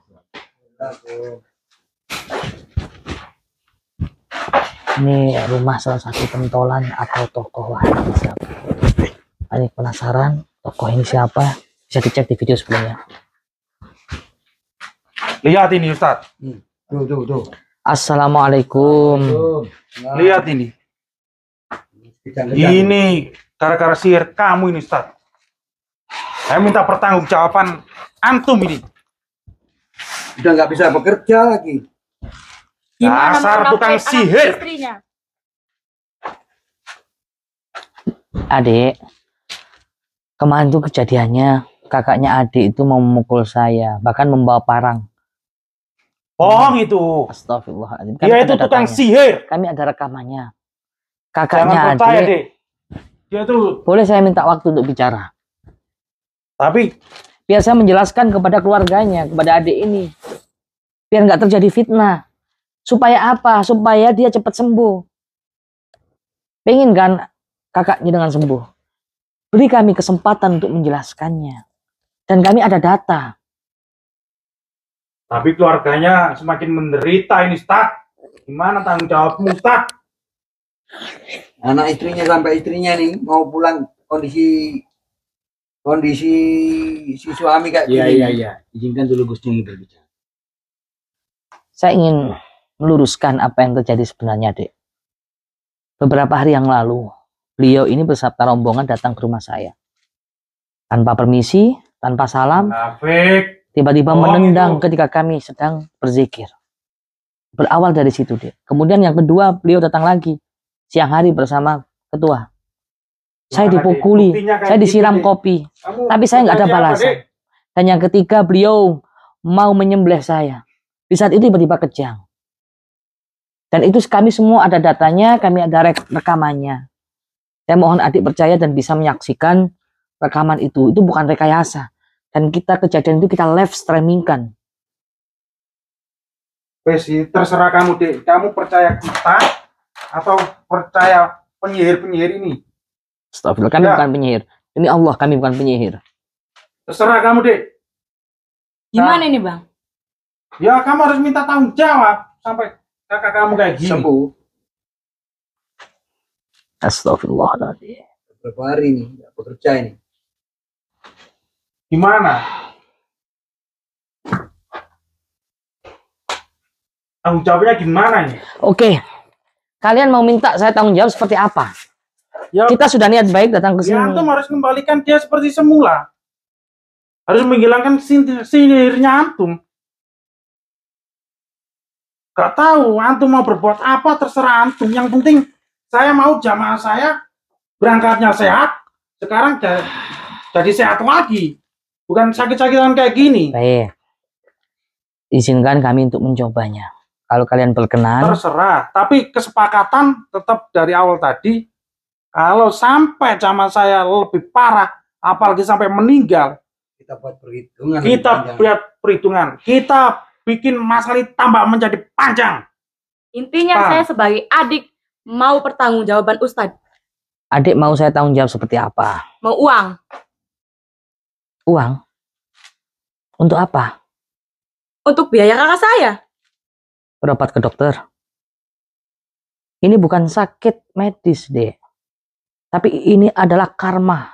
Ini rumah salah satu pentolan atau tokoh wahabi siapa? Ini penasaran tokoh ini siapa? Bisa dicek di video sebelumnya. Lihat ini Ustadz. tuh. Assalamualaikum. Lihat ini. Ini gara-gara sihir kamu ini Ustadz. Saya minta pertanggungjawaban antum ini. Udah nggak bisa bekerja lagi. Gimana Dasar mau tukang nafkahin anak sihir. istrinya? Adik, kemarin tuh kejadiannya kakaknya adik itu mau memukul saya, bahkan membawa parang. Bohong itu. Astagfirullahaladzim. Dia itu tukang sihir. Kami ada rekamannya. Jangan Kakaknya percaya, adik. Dek. Dia tuh. Boleh saya minta waktu untuk bicara? Tapi Biar saya menjelaskan kepada keluarganya, kepada adik ini. Biar nggak terjadi fitnah. Supaya apa? Supaya dia cepat sembuh. Pengen kan kakaknya dengan sembuh? Beri kami kesempatan untuk menjelaskannya. Dan kami ada data. Tapi keluarganya semakin menderita ini, Ustaz. Gimana tanggung jawabmu, Ustaz? Anak istrinya sampai istrinya nih mau pulang kondisi si suami kayak gini. Iya. Izinkan dulu Gus Nyai berbicara. Saya ingin meluruskan apa yang terjadi sebenarnya, Dek. Beberapa hari yang lalu, beliau ini beserta rombongan datang ke rumah saya. Tanpa permisi, tanpa salam, Nafik. tiba-tiba Oh, menendang itu. ketika kami sedang berzikir. Berawal dari situ, Dek. Kemudian yang kedua, beliau datang lagi. Siang hari bersama ketua. Saya Gimana, Dek? dipukuli, Buktinya kayak saya gitu, disiram Dek. kopi. Kamu Tapi saya nggak ada kerja apa, balasan. Dek? Dan yang ketiga, beliau mau menyembelih saya. Di saat itu tiba-tiba kejang. Dan itu kami semua ada datanya, kami ada rekamannya. Saya mohon adik percaya dan bisa menyaksikan rekaman itu. Itu bukan rekayasa. Dan kita kejadian itu kita live streamingkan. Wes, terserah kamu, Dek. Kamu percaya kita atau percaya penyihir-penyihir ini? Astagfirullah, kami Ya. bukan penyihir. Ini Allah, kami bukan penyihir. Terserah kamu, Dek. Gimana ini Bang? Ya, kamu harus minta tanggung jawab sampai kakak kamu kayak gini. Sembuh Astagfirullahaladzim. beberapa hari nih nggak bekerja ini. Gimana? Tanggung jawabnya gimana ini? Oke. Kalian mau minta saya tanggung jawab seperti apa? Ya, Kita sudah niat baik datang ke ya sini. antum harus kembalikan dia seperti semula. Harus menghilangkan sihirnya antum. Gak tahu antum mau berbuat apa, terserah antum. Yang penting saya mau jamaah saya berangkatnya sehat. Sekarang jadi sehat lagi. Bukan sakit-sakitan kayak gini. Baik. Izinkan kami untuk mencobanya. Kalau kalian berkenan, Terserah. Tapi kesepakatan tetap dari awal tadi. Kalau sampai jamaah saya lebih parah, apalagi sampai meninggal, Kita buat perhitungan. kita lebih panjang. buat perhitungan. Kita bikin masalah ini tambah menjadi panjang. Intinya Bang. saya sebagai adik mau pertanggungjawaban Ustadz. adik mau saya tanggung jawab seperti apa? Mau uang. Uang? Untuk apa? Untuk biaya kakak saya. Berobat ke dokter? Ini bukan sakit medis, Dek. Tapi ini adalah karma.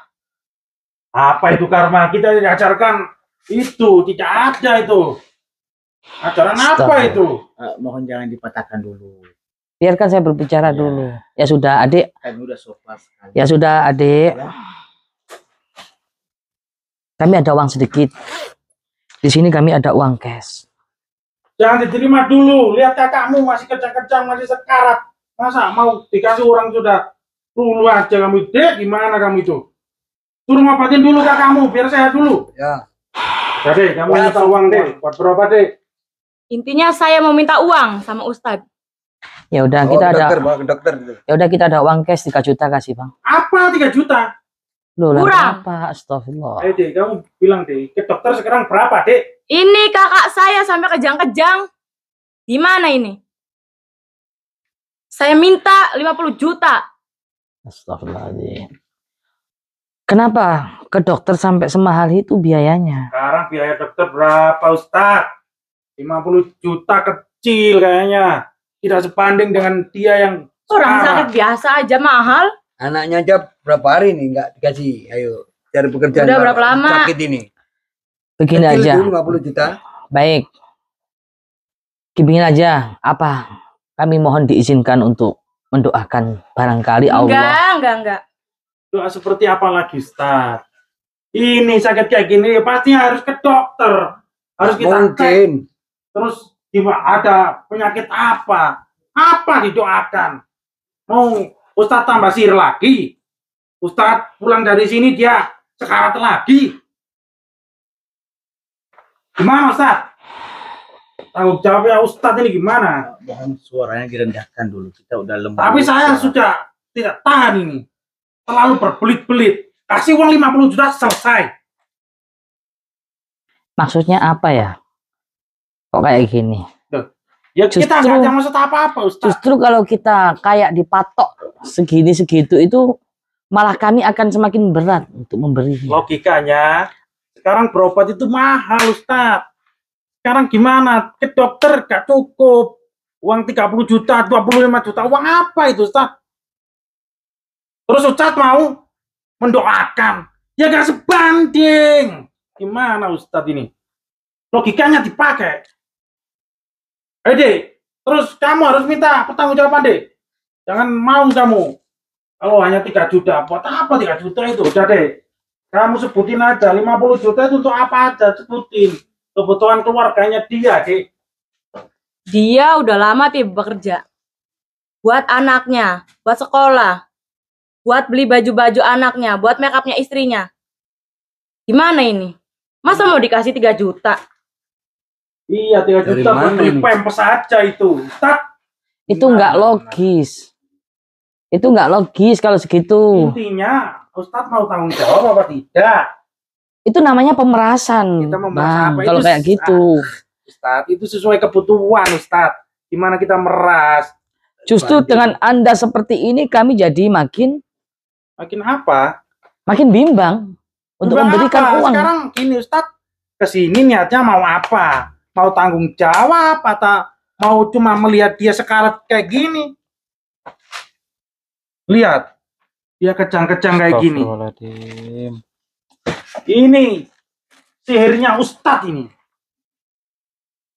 Apa itu karma? Kita diajarkan itu, tidak ada itu. Ajaran apa Astaga. itu? Mohon jangan dipatahkan dulu. Biarkan saya berbicara Ya. dulu. Ya sudah, adik. Kan udah sopan sekali. Ya sudah, adik. Ya. Kami ada uang sedikit. Di sini kami ada uang cash. Jangan diterima dulu. Lihat kakakmu masih kejang-kejang, masih sekarat. Masa mau dikasih orang sudah dulu aja kamu? Dek, gimana kamu itu? Suruh ngobatin dulu kakakmu, biar sehat dulu. Ya, Ya deh, kamu minta uang deh. Buat berapa deh? Intinya saya mau minta uang sama Ustadz. Ya udah, bawa kita ke ada. dokter, bawa ke dokter gitu. Ya udah, kita ada uang cash 3 juta kasih, Bang. Apa 3 juta? Loh, lah Kurang. berapa? Astagfirullah. Ayo deh, kamu bilang deh. Ke dokter sekarang berapa dek? Ini kakak saya sampai kejang-kejang. Gimana ini? Saya minta 50 juta. Astagfirullahaladzim. Kenapa ke dokter sampai semahal itu biayanya? Sekarang biaya dokter berapa Ustaz? 50 juta kecil kayaknya. Tidak sebanding dengan dia yang Orang sekarang. sakit biasa aja mahal. Anaknya aja berapa hari nih nggak dikasih. Ayo cari pekerjaan. Udah Pak. berapa lama? Sakit ini. Begini Kecil aja. tuh 50 juta. Baik. Begini aja. Apa? Kami mohon diizinkan untuk mendoakan barangkali Allah. Enggak. Doa seperti apa lagi Ustaz? Ini sakit kayak gini pasti harus ke dokter. Harus kita cek. Mungkin. Terus gimana, ada penyakit apa? Apa didoakan? Mau Ustaz tambah sihir lagi? Ustaz pulang dari sini dia sekarat lagi? Gimana Ustaz? Tanggung jawabnya Ustadz ini gimana? Mohon suaranya direndahkan dulu. Kita udah lembut. Tapi saya sudah tidak tahan ini. Terlalu berbelit-belit. Kasih uang 50 juta selesai. Maksudnya apa ya? Kok kayak gini? Ya kita nggak ada maksud apa-apa Ustadz. Justru kalau kita kayak dipatok segini segitu itu malah kami akan semakin berat untuk memberinya. Logikanya sekarang berobat itu mahal Ustadz. Sekarang gimana? Ke dokter gak cukup. Uang 30 juta, 25 juta. Uang apa itu Ustadz? Terus Ustadz mau mendoakan. Ya gak sebanding. Gimana Ustadz ini? Logikanya dipakai. Dek, terus kamu harus minta pertanggungjawaban, Dek. Jangan mau kamu. Kalau hanya 3 juta, buat apa 3 juta itu? Udah, Dek. Kamu sebutin aja, 50 juta itu untuk apa aja, sebutin. Kebutuhan keluarganya dia, Dek. Dia udah lama tidak bekerja. Buat anaknya, buat sekolah, buat beli baju-baju anaknya, buat make upnya istrinya. Gimana ini? Masa mau dikasih 3 juta? Iya, 3 Dari juta mana buat beli ini? pampers aja itu. Ustadz, Itu nggak logis. Itu nggak logis kalau segitu. intinya Ustadz mau tanggung jawab apa tidak? Itu namanya pemerasan, Kita memeras Bang. apa Kalau itu, kayak gitu. Ustadz, itu sesuai kebutuhan Ustadz. Gimana kita meras? Justru dengan Anda seperti ini kami jadi makin Apa? bimbang untuk Bang, memberikan apa? uang. Sekarang gini Ustadz, kesini niatnya mau apa? Mau tanggung jawab atau mau cuma melihat dia sekarat kayak gini? Lihat, dia kejang-kejang kayak gini. Ini sihirnya Ustadz ini.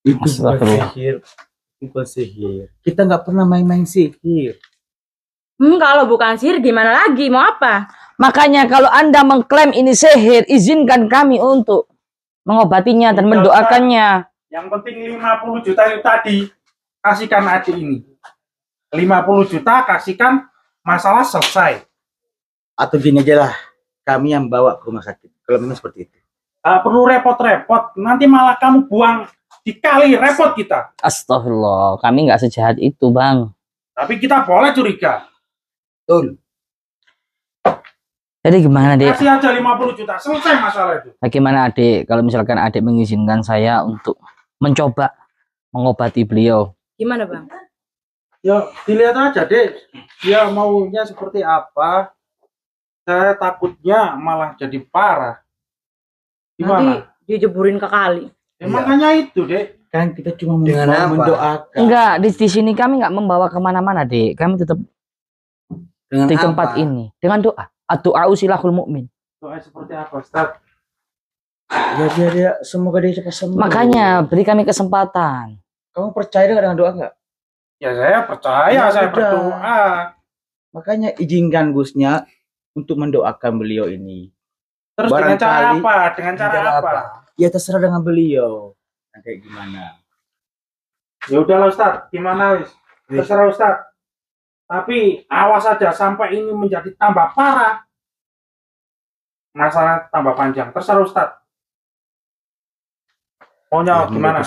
Itu bukan Astagfirullah. sihir. Bukan sihir. Kita nggak pernah main-main sihir. Kalau bukan sihir gimana lagi? Mau apa? Makanya kalau Anda mengklaim ini sihir, izinkan kami untuk mengobatinya dan mendoakannya. Yang penting 50 juta itu tadi, kasihkan adik ini. 50 juta kasihkan, masalah selesai. Atau gini aja lah. Kami yang bawa ke rumah sakit. Kalau memang seperti itu. Perlu repot-repot, nanti malah kamu buang dikali, repot kita. Astagfirullah, kami nggak sejahat itu, Bang. Tapi kita boleh curiga. Betul. Jadi gimana, Dek? Kasih aja 50 juta, selesai masalah itu. Bagaimana Adik kalau misalkan Adik mengizinkan saya untuk mencoba mengobati beliau? Gimana, Bang? Ya, dilihat aja deh. Dia maunya seperti apa. Saya takutnya malah jadi parah. Nanti Gimana? dijeburin ke kali. Ya, makanya itu, Dek. Kan kita cuma Dengan apa? mendoakan. Enggak, di sini kami nggak membawa kemana-mana, Dek. Kami tetap Dengan di apa? tempat ini dengan doa. Doa usilahul mukmin. Doa seperti apa, Ustaz? Ya dia semoga dia cepat sembuh. Makanya beri kami kesempatan. Kamu percaya dengan doa nggak? Ya saya percaya, Ya, saya udah. berdoa. Makanya izinkan Gusnya untuk mendoakan beliau ini. Terus dengan cara Barangkali- apa? Dengan cara Cara apa? apa? Ya terserah dengan beliau. Nah, kayak gimana? Ya udahlah Ustaz, gimana wis? Terserah Ustaz. Tapi awas saja sampai ini menjadi tambah parah. Masalah tambah panjang. Terserah Ustaz. Maunya gimana?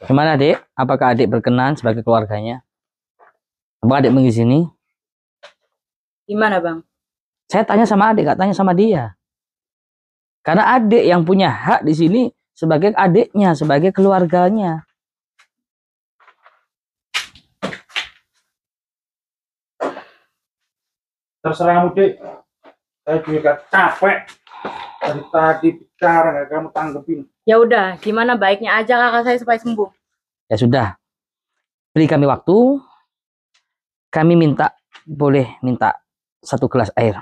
Gimana, Dek? Apakah Adik berkenan sebagai keluarganya? Apakah Adik mengizini? Gimana, Bang? Saya tanya sama Adik, gak tanya sama dia. Karena Adik yang punya hak di sini sebagai adiknya, sebagai keluarganya. Terserah kamu, Dek. Saya juga capek. Dari tadi bicara nggak kamu tanggepin. Ya udah, gimana baiknya aja kakak saya supaya sembuh. Ya sudah, beri kami waktu. Kami minta, boleh minta 1 gelas air.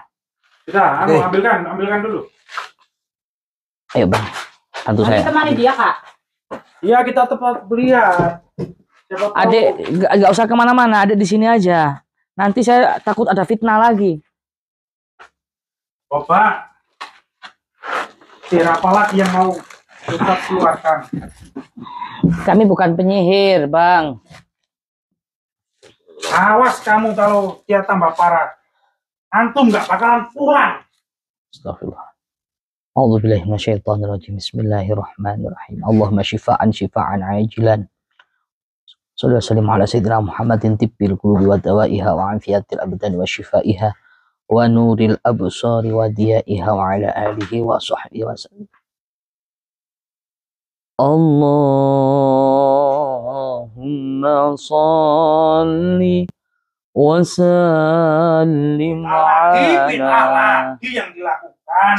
Sudah, Oke. ambilkan dulu. Ayo Bang, bantu Nanti saya. temani dia, Kak. Iya, kita tepat beliau. Siapa tahu. Adik, nggak usah kemana-mana, Adik di sini aja. Nanti saya takut ada fitnah lagi. Bapak, siapa lagi yang mau Ustaz keluarkan? Kami bukan penyihir, Bang. Awas kamu kalau dia tambah parah. Antum nggak bakalan pulang. Astagfirullah. A'udzu billahi minasyaitonir rajim. Bismillahirrahmanirrahim. Allahumma shifaan shifaan ajilan. Sallallahu alaihi wasallam ala sayyidina Muhammadin tibbil qulubi wa dawaiha wa afiyatil abdan wa shifaiha wa nuril absari wa diyaiha wa ala alihi wa sahbihi wa sallam. Allahumma salli wa sallim ala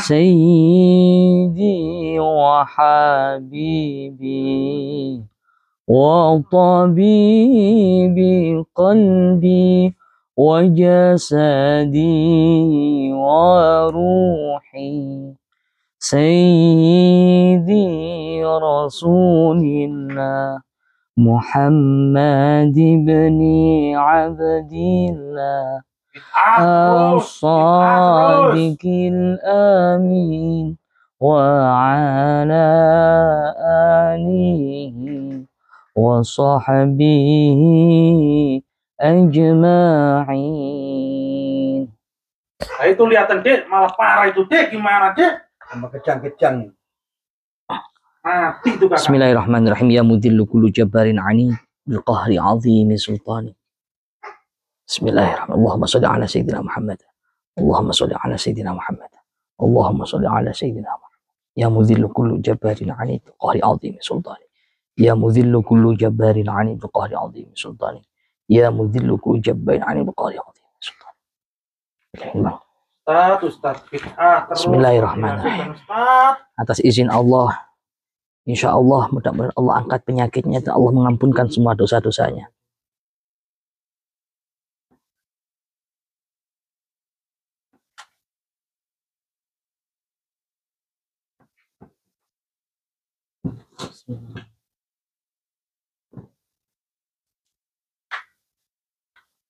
Sayyidi wa habibi wa tabibi qalbi wa jasadi wa ruhi Sayyidi Rasulillah Muhammad ibn Abdillah As-Sadiqil Amin wa ala alihi wa sahbihi ajma'in. Nah itu lihatan dek, malah parah itu dek, gimana dek? Sama kejang-kejang. Mati itu kakak. Bismillahirrahmanirrahim. Ya mudillu kullu jabbarin ani bil qahri azimi sultani. Bismillahirrahmanirrahim. Allahumma sholli ala sayyidina Muhammad. Allahumma sholli ala sayyidina Muhammad. Allahumma sholli ala sayyidina Muhammad. Ya mudhillu kullu jabbarin 'anid bi qahri 'azimi sultani. Ya mudhillu kullu jabbarin 'anid bi qahri 'azimi sultani. Ya mudhillu kullu jabbarin 'anid bi qahri 'azimi sultani. Ustaz, Bismillahirrahmanirrahim. Atas izin Allah, insya Allah mudah-mudahan Allah angkat penyakitnya dan Allah mengampunkan semua dosa-dosanya.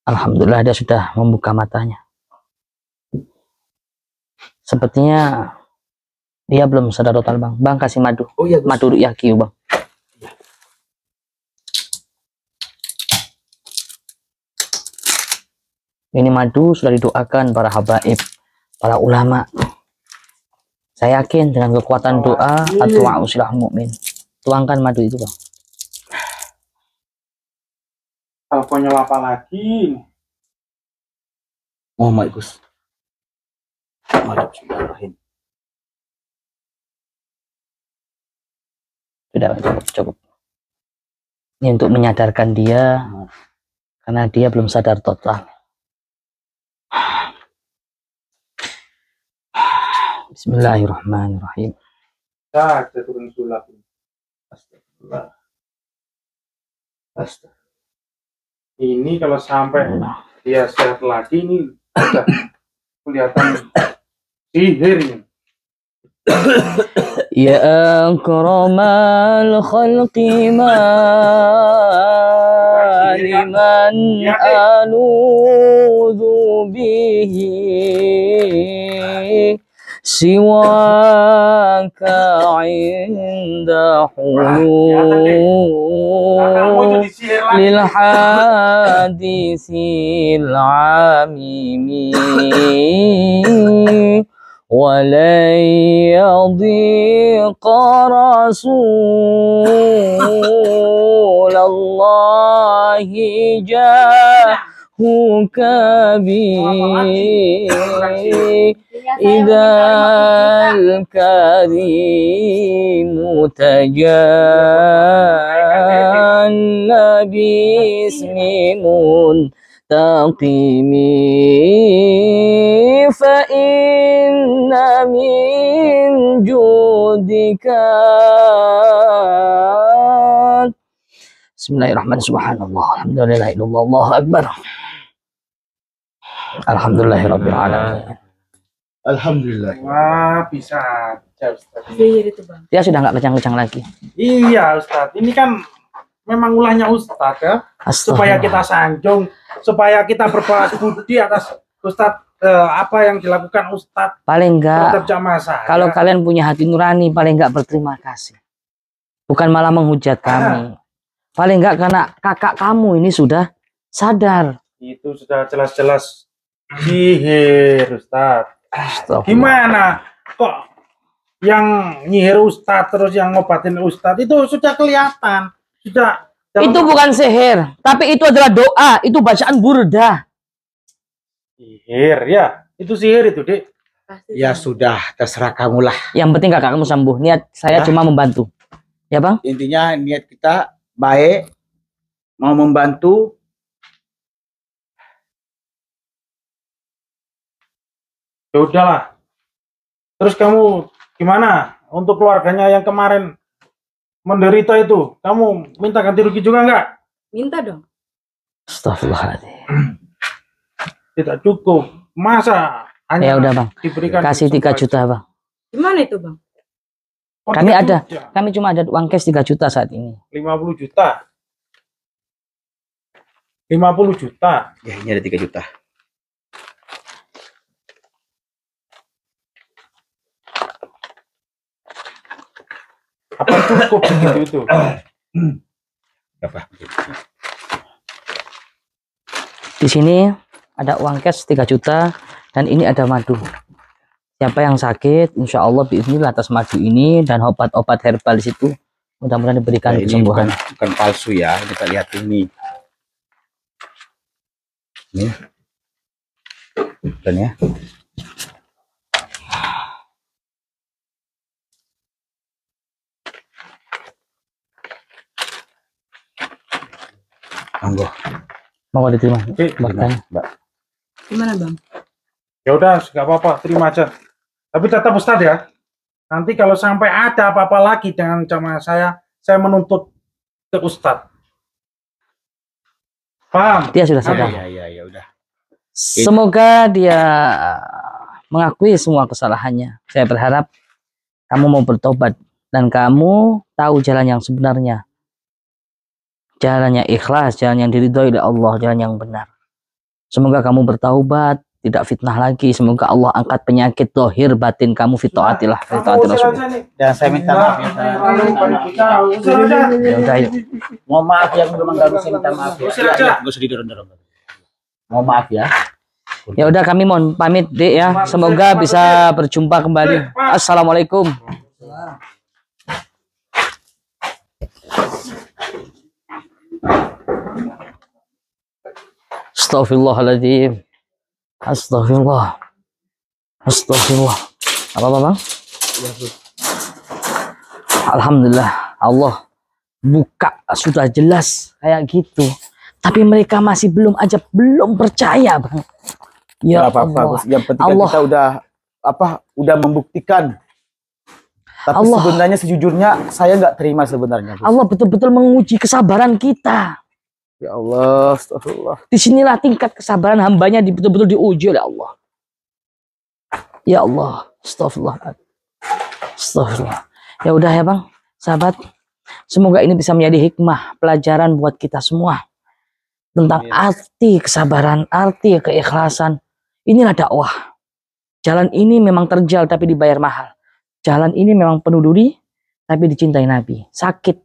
Alhamdulillah dia sudah membuka matanya. Sepertinya dia belum sadar total, Bang. Bang kasih madu. Oh iya, madu yaki, Bang. Ini madu sudah didoakan para habaib, para ulama. Saya yakin dengan kekuatan doa atau usilah mukmin. Tuangkan madu itu, Bang. Teleponnya apa lagi? Oh my Gus. Bismillahirrahmanirrahim. Sudah cukup. Ini untuk menyadarkan dia karena dia belum sadar total. Bismillahirrahmanirrahim. Saya turun sulap. Astagfirullah. Astagfirullah. Ini kalau sampai dia sehat lagi ini udah kelihatan sihirnya. Ya akramal khalqi ma liman aludhu bihi siwaka inda hulul lil hadisil amimi walay yadhiqa rasulallahi jahuka bi idhal karimu tajanna bismimun taqimi fa inna min judika. Bismillahirrahmanirrahim. Subhanallah, alhamdulillah, illallah, Allahu akbar. Alhamdulillahirabbil alamin. Alhamdulillah. Wah, bisa aja Ustaz. Dia sudah nggak kencang-kencang lagi. Iya Ustaz, ini kan memang ulahnya Ustaz ya. Supaya kita sanjung, supaya kita berbalas budi atas Ustaz apa yang dilakukan Ustaz. Paling enggak, kalau kalian punya hati nurani, paling enggak berterima kasih. Bukan malah menghujat kami. Paling enggak karena kakak kamu ini sudah sadar. Itu sudah jelas-jelas sihir Ustaz. Astagfirullah. Gimana kok yang nyihir ustadz terus yang ngobatin ustadz itu sudah kelihatan. Sudah. Itu bukan sihir, tapi itu adalah doa, itu bacaan burdah. Sihir ya, itu sihir itu, Dek. Ya sudah, terserah kamu lah. Yang penting kakak kamu sembuh. Niat saya cuma membantu. Ya Bang? Intinya niat kita baik, mau membantu. Ya udahlah. Terus kamu gimana untuk keluarganya yang kemarin menderita itu? Kamu minta ganti rugi juga enggak? Minta dong. Astagfirullahaladzim. Tidak cukup. Masa hanya Ya udah Bang, diberikan kasih 3 juta Bang. Gimana itu Bang? Oh, Kami 3 ada, juta. kami cuma ada uang cash 3 juta saat ini. 50 juta. 50 juta. Ya ini ada 3 juta. Apa cukup segitu itu? Berapa? Di sini ada uang cash 3 juta dan ini ada madu. Siapa yang sakit, insya Allah bismillah atas madu ini dan obat-obat herbal di situ mudah-mudahan diberikan Nah, ini kesembuhan. bukan palsu ya. Kita lihat ini. Ini. Dan ya. Monggo. Mau diterima? Oke, Bahkan Mbak. Gimana Bang? ya udah, nggak apa-apa, terima aja. Tapi tetap Ustadz ya. Nanti kalau sampai ada apa-apa lagi dengan jamaah saya menuntut ke Ustadz. Paham? dia sudah sadar. Ya udah. Semoga dia mengakui semua kesalahannya. Saya berharap kamu mau bertobat dan kamu tahu jalan yang sebenarnya. Jalan yang ikhlas, jalan yang diridhoi oleh Allah, jalan yang benar. Semoga kamu bertaubat, tidak fitnah lagi. Semoga Allah angkat penyakit zahir batin kamu fi taatillah, fi taatil Rasulullah. Dan saya minta maaf ya. Ya udah yuk. Mohon maaf yang belum mengganggu, saya minta maaf ya. Usir aja. Ya, nggak usah didorong-dorong. Mohon maaf ya. Ya udah kami mohon pamit Dek ya. Semoga bisa berjumpa kembali. Assalamualaikum. Astagfirullahaladzim. Astagfirullah. Astagfirullah. Apa Bang? Alhamdulillah Allah buka sudah jelas kayak gitu. Tapi mereka masih belum percaya Bang. Ya Nggak apa-apa, Allah. Gus. Yang penting kan Allah. kita udah membuktikan. Tapi Allah. sebenarnya sejujurnya saya nggak terima sebenarnya, Gus. Allah betul-betul menguji kesabaran kita. Ya Allah, astagfirullah. Disinilah tingkat kesabaran hambanya betul-betul diuji oleh Allah. Ya Allah, astagfirullah. Astagfirullah. Ya udah ya Bang, sahabat. Semoga ini bisa menjadi hikmah, pelajaran buat kita semua. Tentang arti kesabaran, arti keikhlasan. Inilah dakwah. Jalan ini memang terjal tapi dibayar mahal. Jalan ini memang penuh duri tapi dicintai Nabi. Sakit.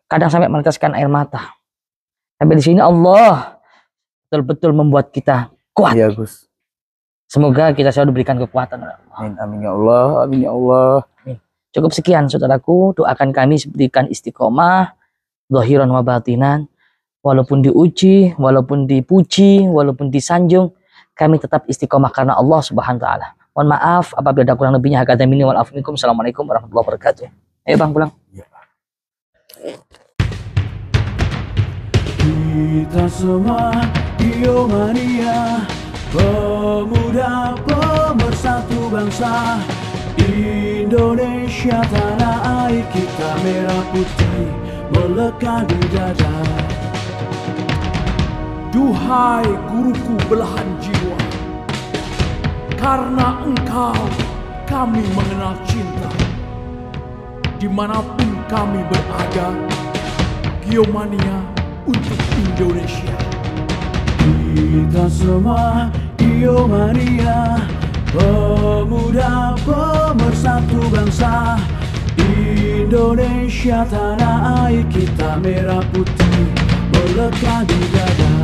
Kadang sampai meneteskan air mata. Sampai di sini Allah betul-betul membuat kita kuat. Iya, Gus. Semoga kita selalu diberikan kekuatan. Amin, amin ya Allah, amin ya Allah. Cukup sekian saudaraku, doakan kami berikan istiqomah, zahiran wa batinan. Walaupun diuji, walaupun dipuji, walaupun disanjung, kami tetap istiqomah karena Allah Subhanahu wa taala. Mohon maaf apabila ada kurang lebihnya. Hakadha minni wal afu minkum. Assalamualaikum warahmatullahi wabarakatuh. Ayo Bang pulang. Kita semua Biomania, pemuda pemersatu bangsa. Indonesia tanah air kita, merah putih melekat di dada. Duhai guruku belahan jiwa, karena engkau kami mengenal cinta. Dimanapun kami berada, Biomania untuk Indonesia. Kita semua Biomania, pemuda pemersatu bangsa. Indonesia tanah air kita, merah putih melekat di dada.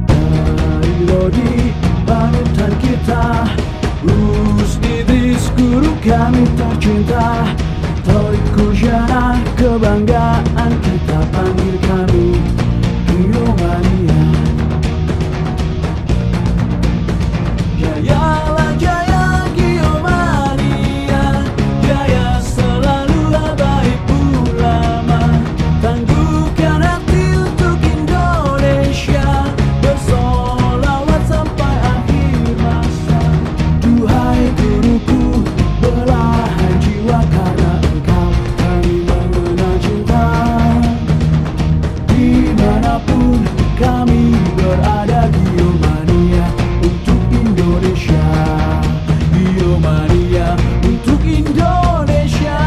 Dari Lodi panutan kita, Gus Idris kami tercinta, Torik Kujana, kebanggaan kita panggil kami Giomania. Jayalah jaya Giomania, jaya selalu habaib ulama, tangguhkan hati untuk Indonesia, bersolawat sampai akhir masa. Duhai guruku, belahan jiwa karena engkau kami mengenal cinta. Dimanapun kami berada, Giomania untuk Indonesia, Giomania untuk Indonesia.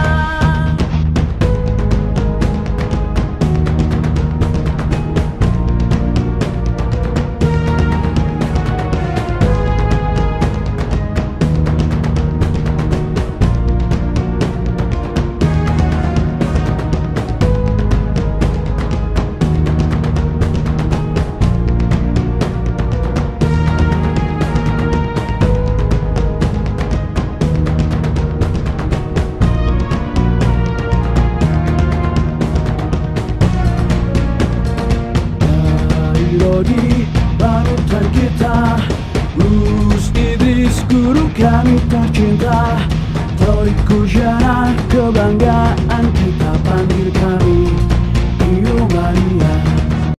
Lodi panutan kita, Gus Idris guru kami tercinta, Torik Kujana,